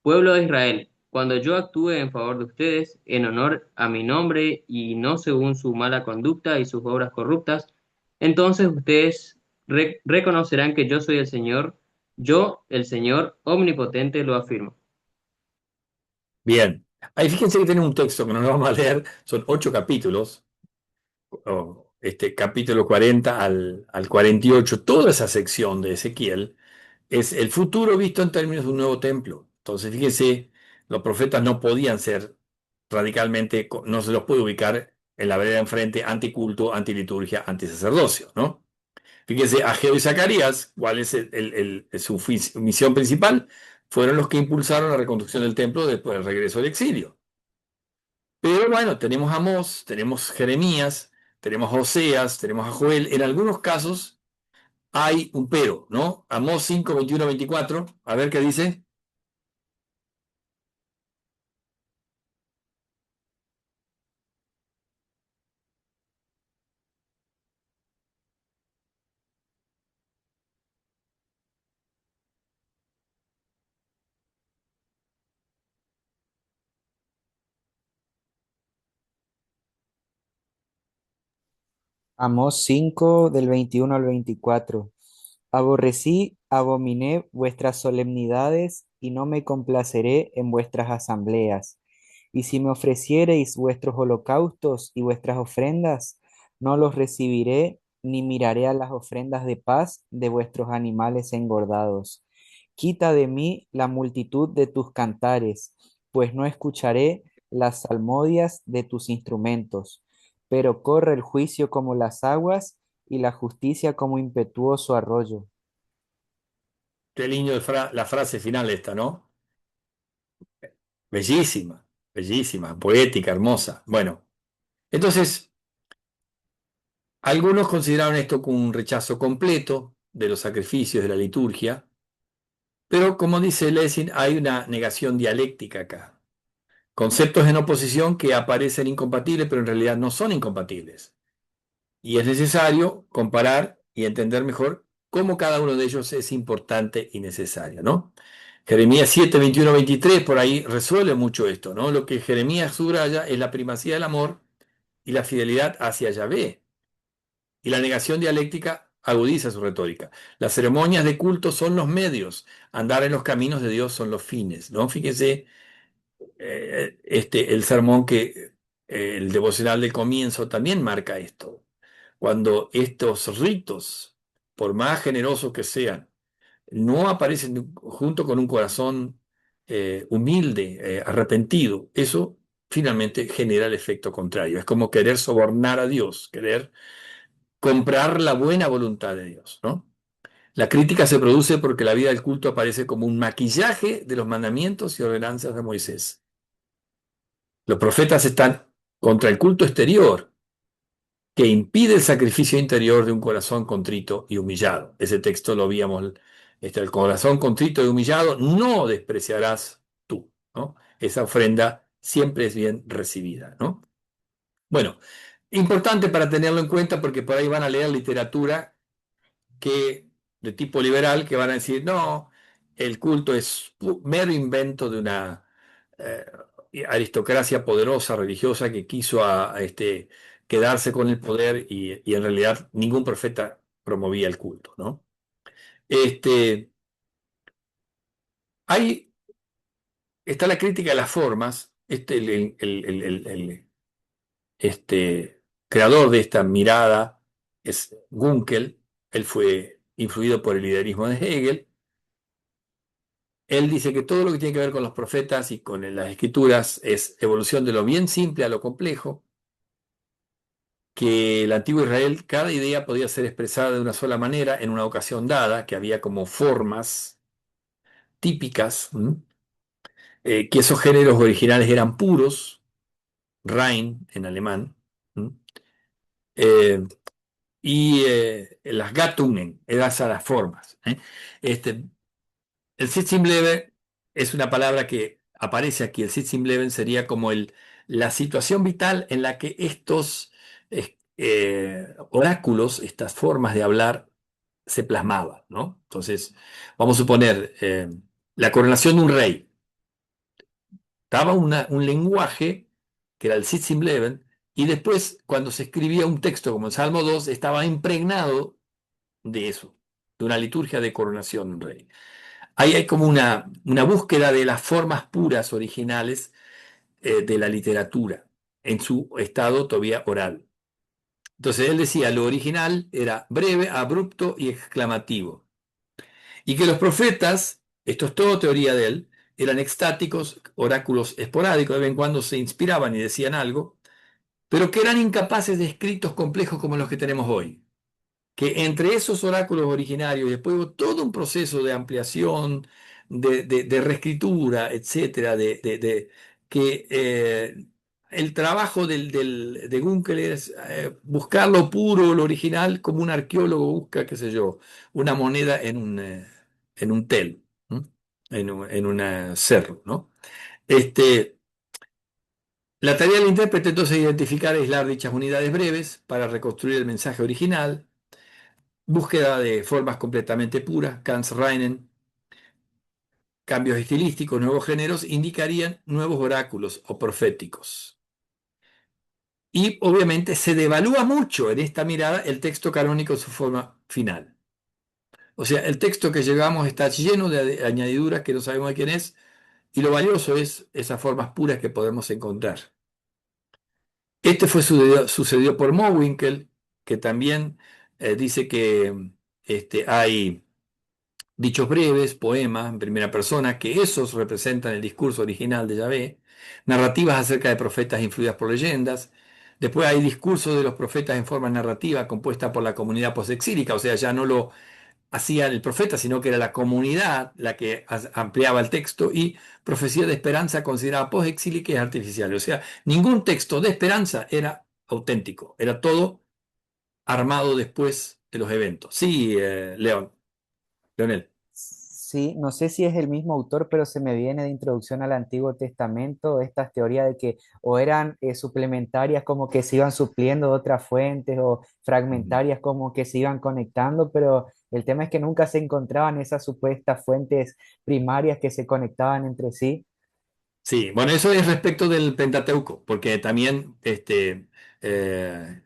Pueblo de Israel, cuando yo actúe en favor de ustedes, en honor a mi nombre y no según su mala conducta y sus obras corruptas, entonces ustedes reconocerán que yo soy el Señor, yo, el Señor omnipotente, lo afirmo. Bien. Ahí fíjense que tiene un texto que no lo vamos a leer, son 8 capítulos, este capítulo 40 al 48, toda esa sección de Ezequiel es el futuro visto en términos de un nuevo templo. Entonces, fíjense, los profetas no podían ser radicalmente, no se los puede ubicar en la vereda enfrente anticulto, antiliturgia, antisacerdocio, ¿no? Fíjense, Ageo y Zacarías, ¿cuál es su misión principal? Fueron los que impulsaron la reconstrucción del templo después del regreso del exilio. Pero bueno, tenemos a Amós, tenemos Jeremías, tenemos a Oseas, tenemos a Joel. En algunos casos hay un pero, ¿no? Amós 5, 21, 24. A ver qué dice. Amós 5 del 21 al 24. Aborrecí, abominé vuestras solemnidades, y no me complaceré en vuestras asambleas. Y si me ofreciereis vuestros holocaustos y vuestras ofrendas, no los recibiré, ni miraré a las ofrendas de paz de vuestros animales engordados. Quita de mí la multitud de tus cantares, pues no escucharé las salmodias de tus instrumentos. Pero corre el juicio como las aguas y la justicia como impetuoso arroyo. Qué lindo la frase final esta, ¿no? Bellísima, bellísima, poética, hermosa. Bueno, entonces, algunos consideraron esto como un rechazo completo de los sacrificios de la liturgia, pero como dice Lessing, hay una negación dialéctica acá. Conceptos en oposición que aparecen incompatibles, pero en realidad no son incompatibles. Y es necesario comparar y entender mejor cómo cada uno de ellos es importante y necesario, ¿no? Jeremías 7, 21, 23, por ahí resuelve mucho esto, ¿no? Lo que Jeremías subraya es la primacía del amor y la fidelidad hacia Yahvé. Y la negación dialéctica agudiza su retórica. Las ceremonias de culto son los medios, andar en los caminos de Dios son los fines, ¿no? Fíjense el sermón el devocional del comienzo también marca esto. Cuando estos ritos, por más generosos que sean, no aparecen junto con un corazón humilde, arrepentido, eso finalmente genera el efecto contrario. Es como querer sobornar a Dios, querer comprar la buena voluntad de Dios, ¿no? La crítica se produce porque la vida del culto aparece como un maquillaje de los mandamientos y ordenanzas de Moisés. Los profetas están contra el culto exterior, que impide el sacrificio interior de un corazón contrito y humillado. Ese texto lo víamos, el corazón contrito y humillado no despreciarás tú, ¿no? Esa ofrenda siempre es bien recibida, ¿no? Bueno, importante para tenerlo en cuenta porque por ahí van a leer literatura de tipo liberal que van a decir, no, el culto es mero invento de una eh, aristocracia poderosa, religiosa, que quiso quedarse con el poder y en realidad ningún profeta promovía el culto, ¿no? Este, ahí está la crítica de las formas. Creador de esta mirada es Gunkel. Él fue influido por el liderismo de Hegel. Él dice que todo lo que tiene que ver con los profetas y con las escrituras es evolución de lo bien simple a lo complejo, que el antiguo Israel, cada idea podía ser expresada de una sola manera en una ocasión dada, que había como formas típicas, que esos géneros originales eran puros, rein en alemán, eh, las Gattungen, esas las formas. Este, El Sitzenbleiben es una palabra que aparece aquí. El Sitzenbleiben sería como la situación vital en la que estos oráculos, estas formas de hablar, se plasmaban, ¿no? Entonces, vamos a suponer la coronación de un rey. Daba un lenguaje que era el Sitzenbleiben, y después, cuando se escribía un texto como el Salmo 2, estaba impregnado de eso, de una liturgia de coronación de un rey. Ahí hay como una búsqueda de las formas puras originales de la literatura en su estado todavía oral. Entonces él decía, lo original era breve, abrupto y exclamativo. Y que los profetas, esto es todo teoría de él, eran extáticos, oráculos esporádicos, de vez en cuando se inspiraban y decían algo, pero que eran incapaces de escritos complejos como los que tenemos hoy. Que entre esos oráculos originarios y después hubo todo un proceso de ampliación, de reescritura, etcétera, que el trabajo de Gunkel es buscar lo puro, lo original, como un arqueólogo busca, qué sé yo, una moneda en un tel, ¿no? En un cerro, ¿no? Este, la tarea del intérprete entonces es identificar y aislar dichas unidades breves para reconstruir el mensaje original. Búsqueda de formas completamente puras, Kant's Reinen, cambios estilísticos, nuevos géneros, indicarían nuevos oráculos o proféticos. Y obviamente se devalúa mucho en esta mirada el texto canónico en su forma final. O sea, el texto que llevamos está lleno de añadiduras que no sabemos de quién es, y lo valioso es esas formas puras que podemos encontrar. Este sucedió por Mowinkel, que también dice que hay dichos breves, poemas en primera persona, que esos representan el discurso original de Yahvé, narrativas acerca de profetas influidas por leyendas. Después hay discursos de los profetas en forma narrativa compuesta por la comunidad posexílica, o sea, ya no lo hacía el profeta, sino que era la comunidad la que ampliaba el texto, y profecía de esperanza considerada posexílica y artificial. O sea, ningún texto de esperanza era auténtico, era todo armado después de los eventos. Sí, Leonel. Sí, no sé si es el mismo autor, pero se me viene de introducción al Antiguo Testamento estas teorías de que o eran suplementarias como que se iban supliendo de otras fuentes o fragmentarias como que se iban conectando, pero el tema es que nunca se encontraban esas supuestas fuentes primarias que se conectaban entre sí. Sí, bueno, eso es respecto del Pentateuco, porque también,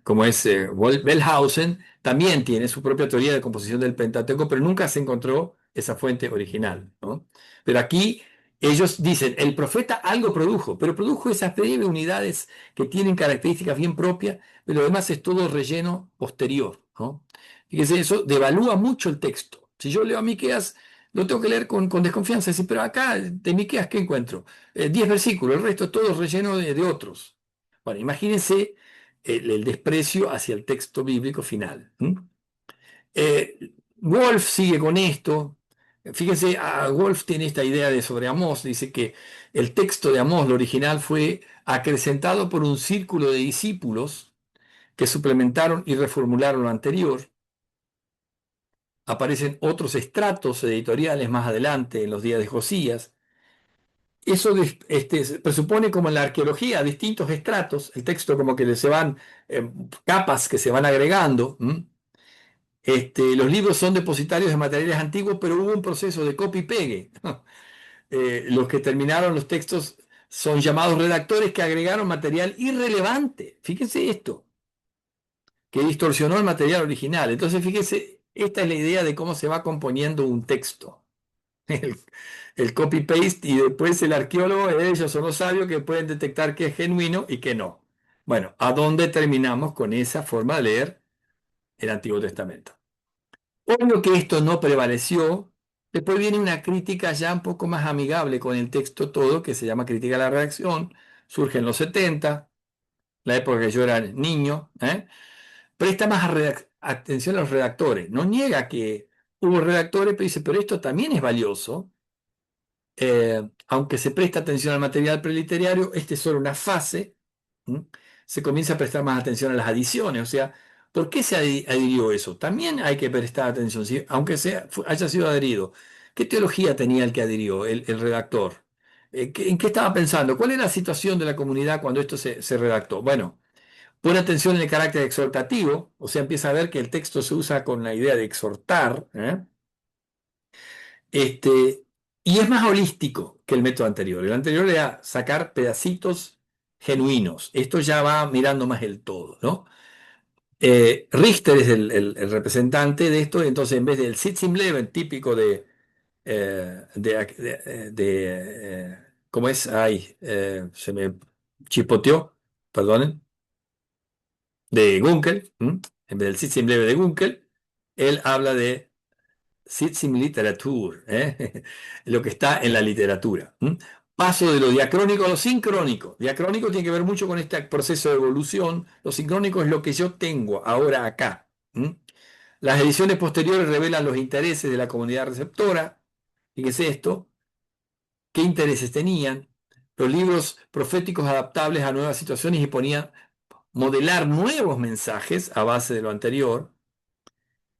como es Wellhausen, también tiene su propia teoría de composición del Pentateuco, pero nunca se encontró esa fuente original, ¿no? Pero aquí ellos dicen, el profeta algo produjo, pero produjo esas breves unidades que tienen características bien propias, pero lo demás es todo relleno posterior, ¿no? Fíjense, eso devalúa mucho el texto. Si yo leo a Miqueas, lo tengo que leer con desconfianza, decir, pero acá de Miqueas, ¿qué encuentro? 10 versículos, el resto todo relleno de otros. Bueno, imagínense el desprecio hacia el texto bíblico final. Wolf sigue con esto. Fíjense, Wolf tiene esta idea de sobre Amós, dice que el texto de Amós, lo original, fue acrecentado por un círculo de discípulos que suplementaron y reformularon lo anterior. Aparecen otros estratos editoriales más adelante, en los días de Josías. Eso presupone, como en la arqueología, distintos estratos, el texto como que se van, capas que se van agregando. Los libros son depositarios de materiales antiguos, pero hubo un proceso de copy-pegue. Los que terminaron los textos son llamados redactores que agregaron material irrelevante. Fíjense esto, que distorsionó el material original. Entonces, fíjense, esta es la idea de cómo se va componiendo un texto. El, el copy-paste, y después el arqueólogo, ellos son los sabios que pueden detectar qué es genuino y qué no. Bueno, ¿a dónde terminamos con esa forma de leer el Antiguo Testamento? Obvio que esto no prevaleció. Después viene una crítica ya un poco más amigable con el texto todo, que se llama crítica a la redacción. Surge en los 70, la época que yo era niño. Presta más atención a los redactores. No niega que hubo redactores, pero dice, pero esto también es valioso. Aunque se presta atención al material preliterario, este es solo una fase. ¿m? Se comienza a prestar más atención a las adiciones. O sea, ¿por qué se adhirió eso? También hay que prestar atención, ¿sí? Aunque haya sido adherido. ¿Qué teología tenía el que adhirió, el redactor? ¿En qué estaba pensando? ¿Cuál era la situación de la comunidad cuando esto se redactó? Bueno, pone atención en el carácter exhortativo, o sea, empieza a ver que el texto se usa con la idea de exhortar. Este, y es más holístico que el método anterior. El anterior era sacar pedacitos genuinos. Esto ya va mirando más el todo, ¿no? Richter es el representante de esto, entonces en vez del Sitzimleben típico ¿cómo es? Ay, se me chipoteó, perdonen, de Gunkel, en vez del Sitzimleben de Gunkel, él habla de Sitzimliteratur, lo que está en la literatura. Paso de lo diacrónico a lo sincrónico. Diacrónico tiene que ver mucho con este proceso de evolución. Lo sincrónico es lo que yo tengo ahora acá. Las ediciones posteriores revelan los intereses de la comunidad receptora. Fíjese esto. ¿Qué intereses tenían? Los libros proféticos adaptables a nuevas situaciones y ponían modelar nuevos mensajes a base de lo anterior.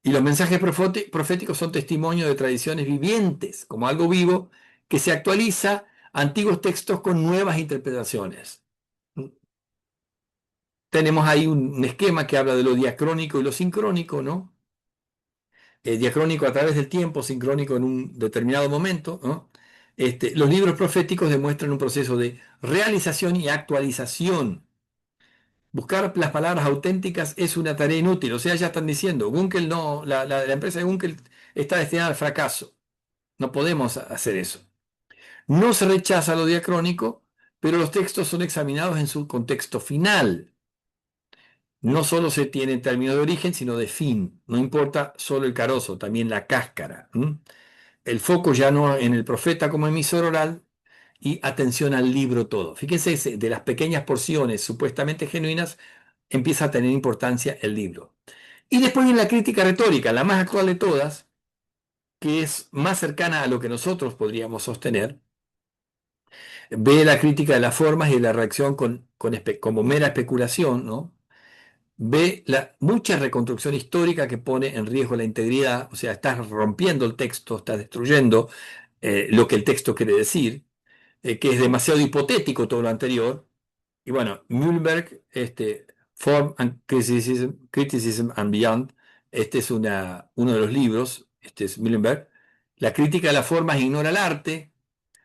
Y los mensajes proféticos son testimonio de tradiciones vivientes, como algo vivo, que se actualiza a antiguos textos con nuevas interpretaciones. Tenemos ahí un esquema que habla de lo diacrónico y lo sincrónico, ¿no? Diacrónico a través del tiempo, sincrónico en un determinado momento, ¿no? Los libros proféticos demuestran un proceso de realización y actualización. Buscar las palabras auténticas es una tarea inútil, o sea, ya están diciendo, Gunkel no, la empresa de Gunkel está destinada al fracaso. No podemos hacer eso. No se rechaza lo diacrónico, pero los textos son examinados en su contexto final. No solo se tiene en términos de origen, sino de fin. No importa solo el carozo, también la cáscara. El foco ya no en el profeta como emisor oral y atención al libro todo. Fíjense, de las pequeñas porciones supuestamente genuinas, empieza a tener importancia el libro. Y después viene la crítica retórica, la más actual de todas, que es más cercana a lo que nosotros podríamos sostener. Ve la crítica de las formas y de la reacción como mera especulación, ¿no? Ve mucha reconstrucción histórica que pone en riesgo la integridad, o sea, estás rompiendo el texto, estás destruyendo lo que el texto quiere decir, que es demasiado hipotético todo lo anterior. Y bueno, Mühlberg, Form and Criticism and Beyond, este es uno de los libros, este es Mühlenberg. La crítica de las formas ignora el arte,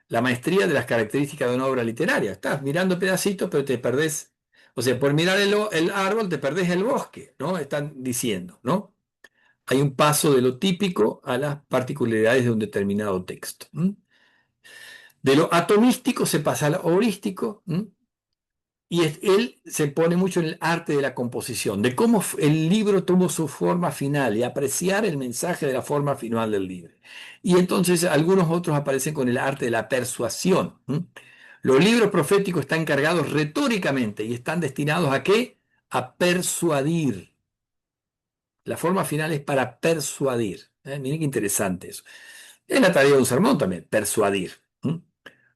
la maestría de las características de una obra literaria. Estás mirando pedacitos, pero te perdés. O sea, por mirar el árbol te perdés el bosque, ¿no? Están diciendo, ¿no? Hay un paso de lo típico a las particularidades de un determinado texto. De lo atomístico se pasa a lo heurístico. Y él se pone mucho en el arte de la composición, de cómo el libro tuvo su forma final y apreciar el mensaje de la forma final del libro. Y entonces algunos otros aparecen con el arte de la persuasión. Los libros proféticos están cargados retóricamente y están destinados ¿a qué? A persuadir. La forma final es para persuadir. Miren qué interesante eso. Es la tarea de un sermón también, persuadir.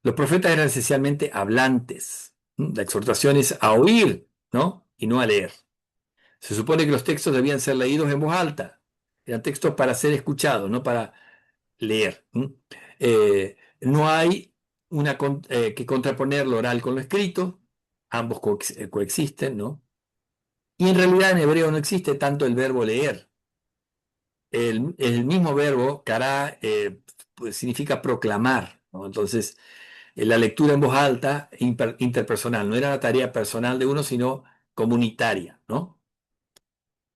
Los profetas eran esencialmente hablantes. La exhortación es a oír, ¿no? Y no a leer. Se supone que los textos debían ser leídos en voz alta. Eran textos para ser escuchados, no para leer. No hay que contraponer lo oral con lo escrito. Ambos coexisten, ¿no? Y en realidad en hebreo no existe tanto el verbo leer. El mismo verbo, kará, pues significa proclamar, ¿no? Entonces, la lectura en voz alta, interpersonal, no era una tarea personal de uno, sino comunitaria, ¿no?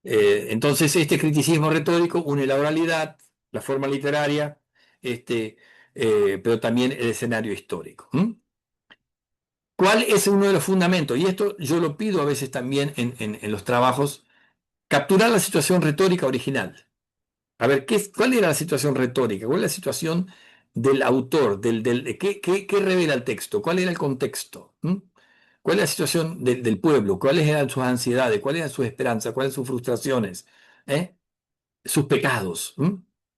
Entonces, este criticismo retórico une la oralidad, la forma literaria, pero también el escenario histórico. ¿Cuál es uno de los fundamentos? Y esto yo lo pido a veces también en los trabajos, capturar la situación retórica original. A ver, ¿cuál era la situación retórica? ¿Cuál es la situación del autor? ¿Qué revela el texto? ¿Cuál era el contexto? ¿Cuál es la situación del pueblo? ¿Cuáles eran sus ansiedades? ¿Cuáles eran sus esperanzas? ¿Cuáles sus frustraciones? ¿Eh? Sus pecados.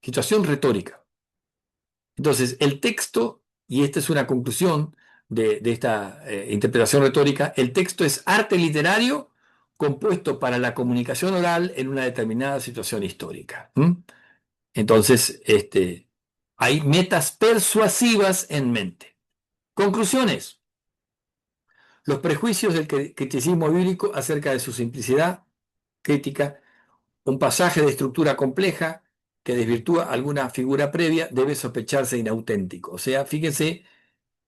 Situación retórica. Entonces, el texto, y esta es una conclusión de esta interpretación retórica, el texto es arte literario compuesto para la comunicación oral en una determinada situación histórica. Entonces, hay metas persuasivas en mente. Conclusiones. Los prejuicios del criticismo bíblico acerca de su simplicidad crítica, un pasaje de estructura compleja que desvirtúa alguna figura previa, debe sospecharse inauténtico. O sea, fíjense,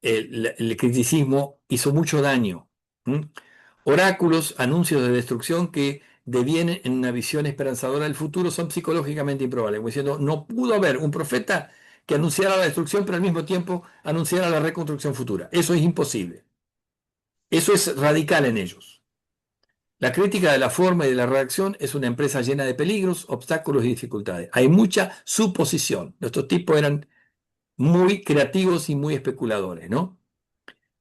el criticismo hizo mucho daño. Oráculos, anuncios de destrucción que devienen en una visión esperanzadora del futuro son psicológicamente improbables. Como diciendo, no pudo haber un profeta que anunciara la destrucción, pero al mismo tiempo anunciara la reconstrucción futura. Eso es imposible. Eso es radical en ellos. La crítica de la forma y de la redacción es una empresa llena de peligros, obstáculos y dificultades. Hay mucha suposición. Estos tipos eran muy creativos y muy especuladores, ¿no?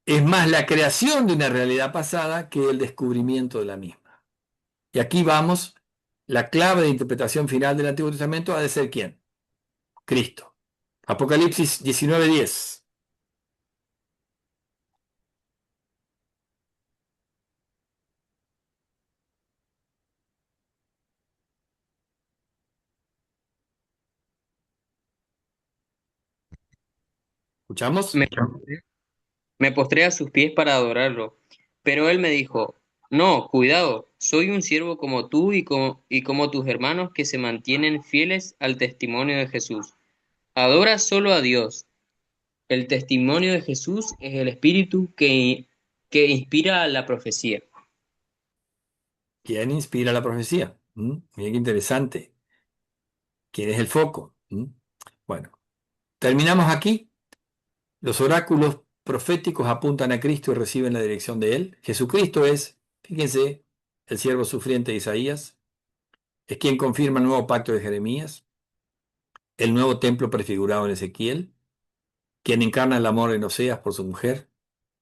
Es más la creación de una realidad pasada que el descubrimiento de la misma. Y aquí vamos, la clave de interpretación final del Antiguo Testamento ha de ser ¿quién? Cristo. Apocalipsis 19:10. ¿Escuchamos? Me, me postré a sus pies para adorarlo, pero él me dijo, no, cuidado, soy un siervo como tú y como tus hermanos que se mantienen fieles al testimonio de Jesús. Adora solo a Dios. El testimonio de Jesús es el espíritu que inspira la profecía. ¿Quién inspira la profecía? Mira qué interesante. ¿Quién es el foco? ¿Mm? Bueno, terminamos aquí. Los oráculos proféticos apuntan a Cristo y reciben la dirección de Él. Jesucristo es, fíjense, el siervo sufriente de Isaías, es quien confirma el nuevo pacto de Jeremías, el nuevo templo prefigurado en Ezequiel, quien encarna el amor en Oseas por su mujer,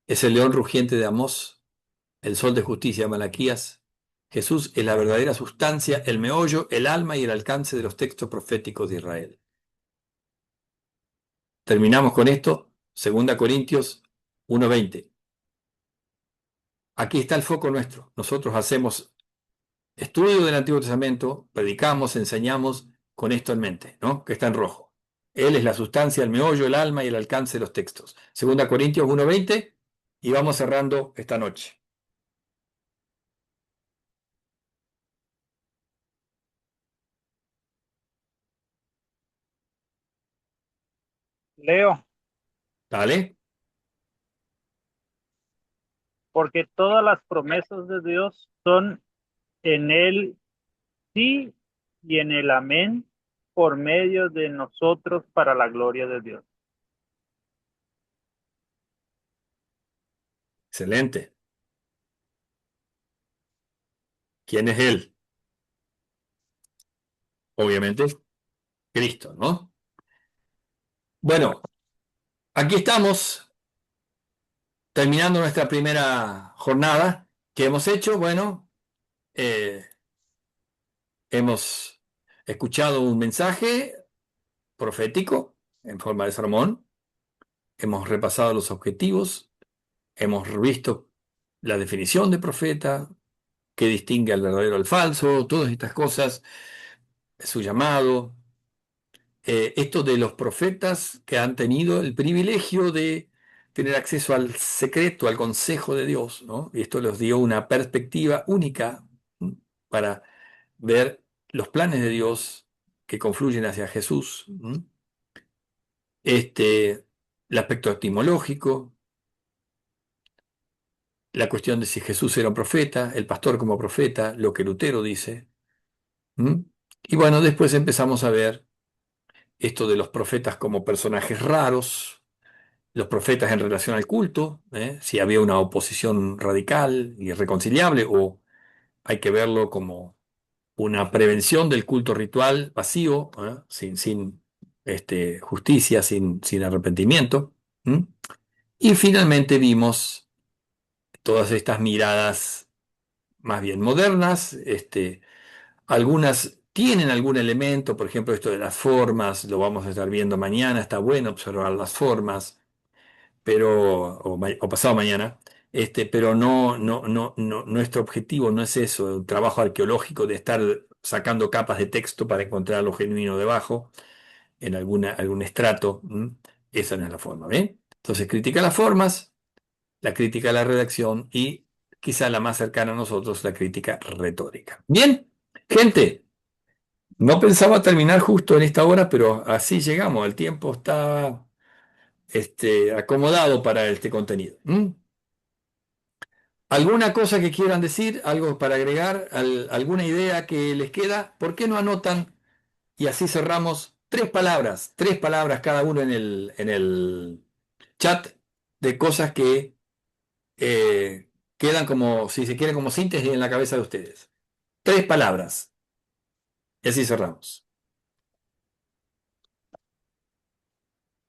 es el león rugiente de Amós, el sol de justicia de Malaquías. Jesús es la verdadera sustancia, el meollo, el alma y el alcance de los textos proféticos de Israel. Terminamos con esto, 2 Corintios 1:20. Aquí está el foco nuestro. Nosotros hacemos estudio del Antiguo Testamento, predicamos, enseñamos con esto en mente, ¿no? Que está en rojo. Él es la sustancia, el meollo, el alma y el alcance de los textos. 2 Corintios 1:20 y vamos cerrando esta noche. Leo, ¿Dale? porque todas las promesas de Dios son en el sí y en el amén por medio de nosotros para la gloria de Dios. Excelente. ¿Quién es Él? Obviamente, Cristo, ¿no? Bueno, aquí estamos terminando nuestra primera jornada. ¿Qué hemos hecho? Bueno, eh, hemos escuchado un mensaje profético en forma de sermón, hemos repasado los objetivos, hemos visto la definición de profeta, qué distingue al verdadero al falso, todas estas cosas, su llamado, esto de los profetas que han tenido el privilegio de tener acceso al secreto, al consejo de Dios, ¿no? Y esto les dio una perspectiva única, ¿m? Para ver los planes de Dios que confluyen hacia Jesús, ¿m? Este, el aspecto etimológico, la cuestión de si Jesús era un profeta, el pastor como profeta, lo que Lutero dice. ¿M? Y bueno, después empezamos a ver esto de los profetas como personajes raros, los profetas en relación al culto, si había una oposición radical y irreconciliable, o hay que verlo como una prevención del culto ritual vacío, sin justicia, sin arrepentimiento. ¿M? Y finalmente vimos todas estas miradas más bien modernas, algunas tienen algún elemento, por ejemplo, esto de las formas, lo vamos a estar viendo mañana, está bueno observar las formas, pero, o pasado mañana, pero nuestro objetivo no es eso, un trabajo arqueológico de estar sacando capas de texto para encontrar lo genuino debajo, en algún estrato, ¿m? Esa no es la forma, ¿ven? Entonces, critica las formas, la crítica a la redacción y quizá la más cercana a nosotros, la crítica retórica. Bien, gente, no pensaba terminar justo en esta hora, pero así llegamos, el tiempo está acomodado para este contenido. ¿Mm? ¿Alguna cosa que quieran decir? ¿Algo para agregar? ¿Alguna idea que les queda? ¿Por qué no anotan? Y así cerramos tres palabras cada uno en el chat de cosas que quedan como, si se quiere, como síntesis en la cabeza de ustedes. Tres palabras. Y así cerramos.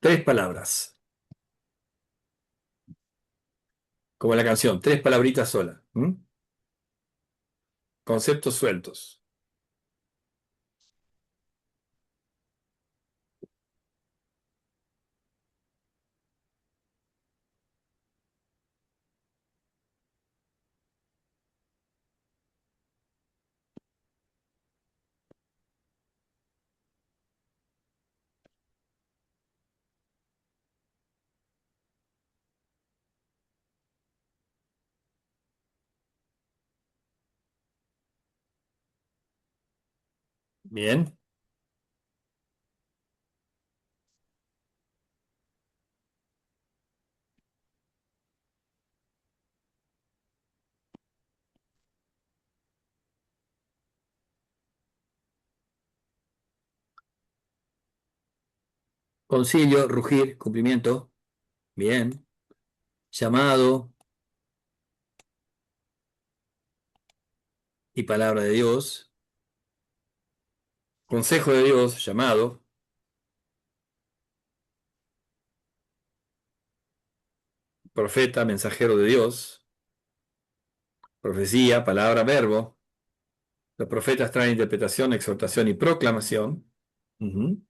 Tres palabras. Como la canción, tres palabritas solas. ¿Mm? Conceptos sueltos. Bien. Concilio, rugir, cumplimiento. Bien. Llamado y palabra de Dios. Consejo de Dios, llamado. Profeta, mensajero de Dios. Profecía, palabra, verbo. Los profetas traen interpretación, exhortación y proclamación. Ujú.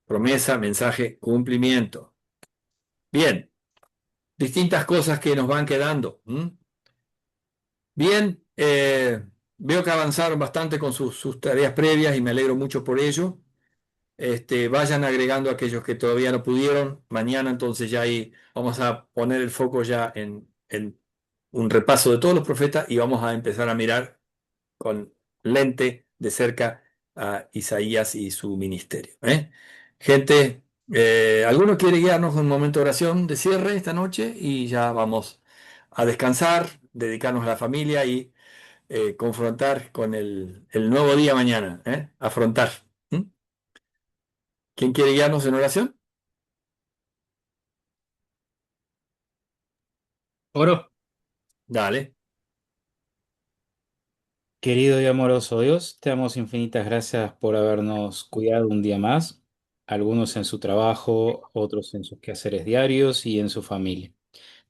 Promesa, mensaje, cumplimiento. Bien, distintas cosas que nos van quedando. Bien, veo que avanzaron bastante con sus tareas previas y me alegro mucho por ello. Vayan agregando aquellos que todavía no pudieron. Mañana entonces ya ahí vamos a poner el foco ya en un repaso de todos los profetas y vamos a empezar a mirar con lente de cerca a Isaías y su ministerio. Gente, ¿alguno quiere guiarnos en un momento de oración de cierre esta noche? Y ya vamos a descansar, dedicarnos a la familia y confrontar con el nuevo día mañana. Afrontar. ¿Mm? ¿Quién quiere guiarnos en oración? Oro. Dale. Querido y amoroso Dios, te damos infinitas gracias por habernos cuidado un día más, algunos en su trabajo, otros en sus quehaceres diarios y en su familia.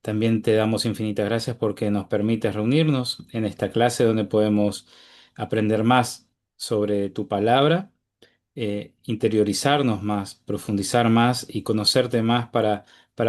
También te damos infinitas gracias porque nos permites reunirnos en esta clase donde podemos aprender más sobre tu palabra, interiorizarnos más, profundizar más y conocerte más para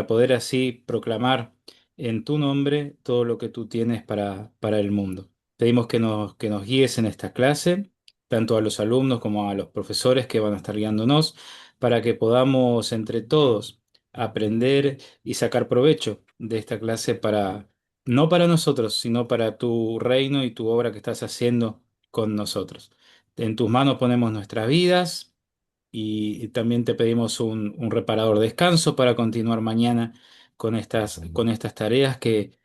poder así proclamar en tu nombre todo lo que tú tienes para el mundo. Pedimos que nos guíes en esta clase, tanto a los alumnos como a los profesores que van a estar guiándonos, para que podamos entre todos aprender y sacar provecho de esta clase para, no para nosotros, sino para tu reino y tu obra que estás haciendo con nosotros. En tus manos ponemos nuestras vidas y también te pedimos un reparador descanso para continuar mañana con estas tareas que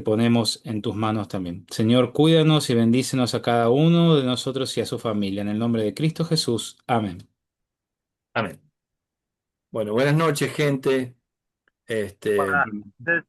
ponemos en tus manos también. Señor, cuídanos y bendícenos a cada uno de nosotros y a su familia. En el nombre de Cristo Jesús. Amén. Amén. Bueno, buenas noches, gente. Buenas Amén. noches.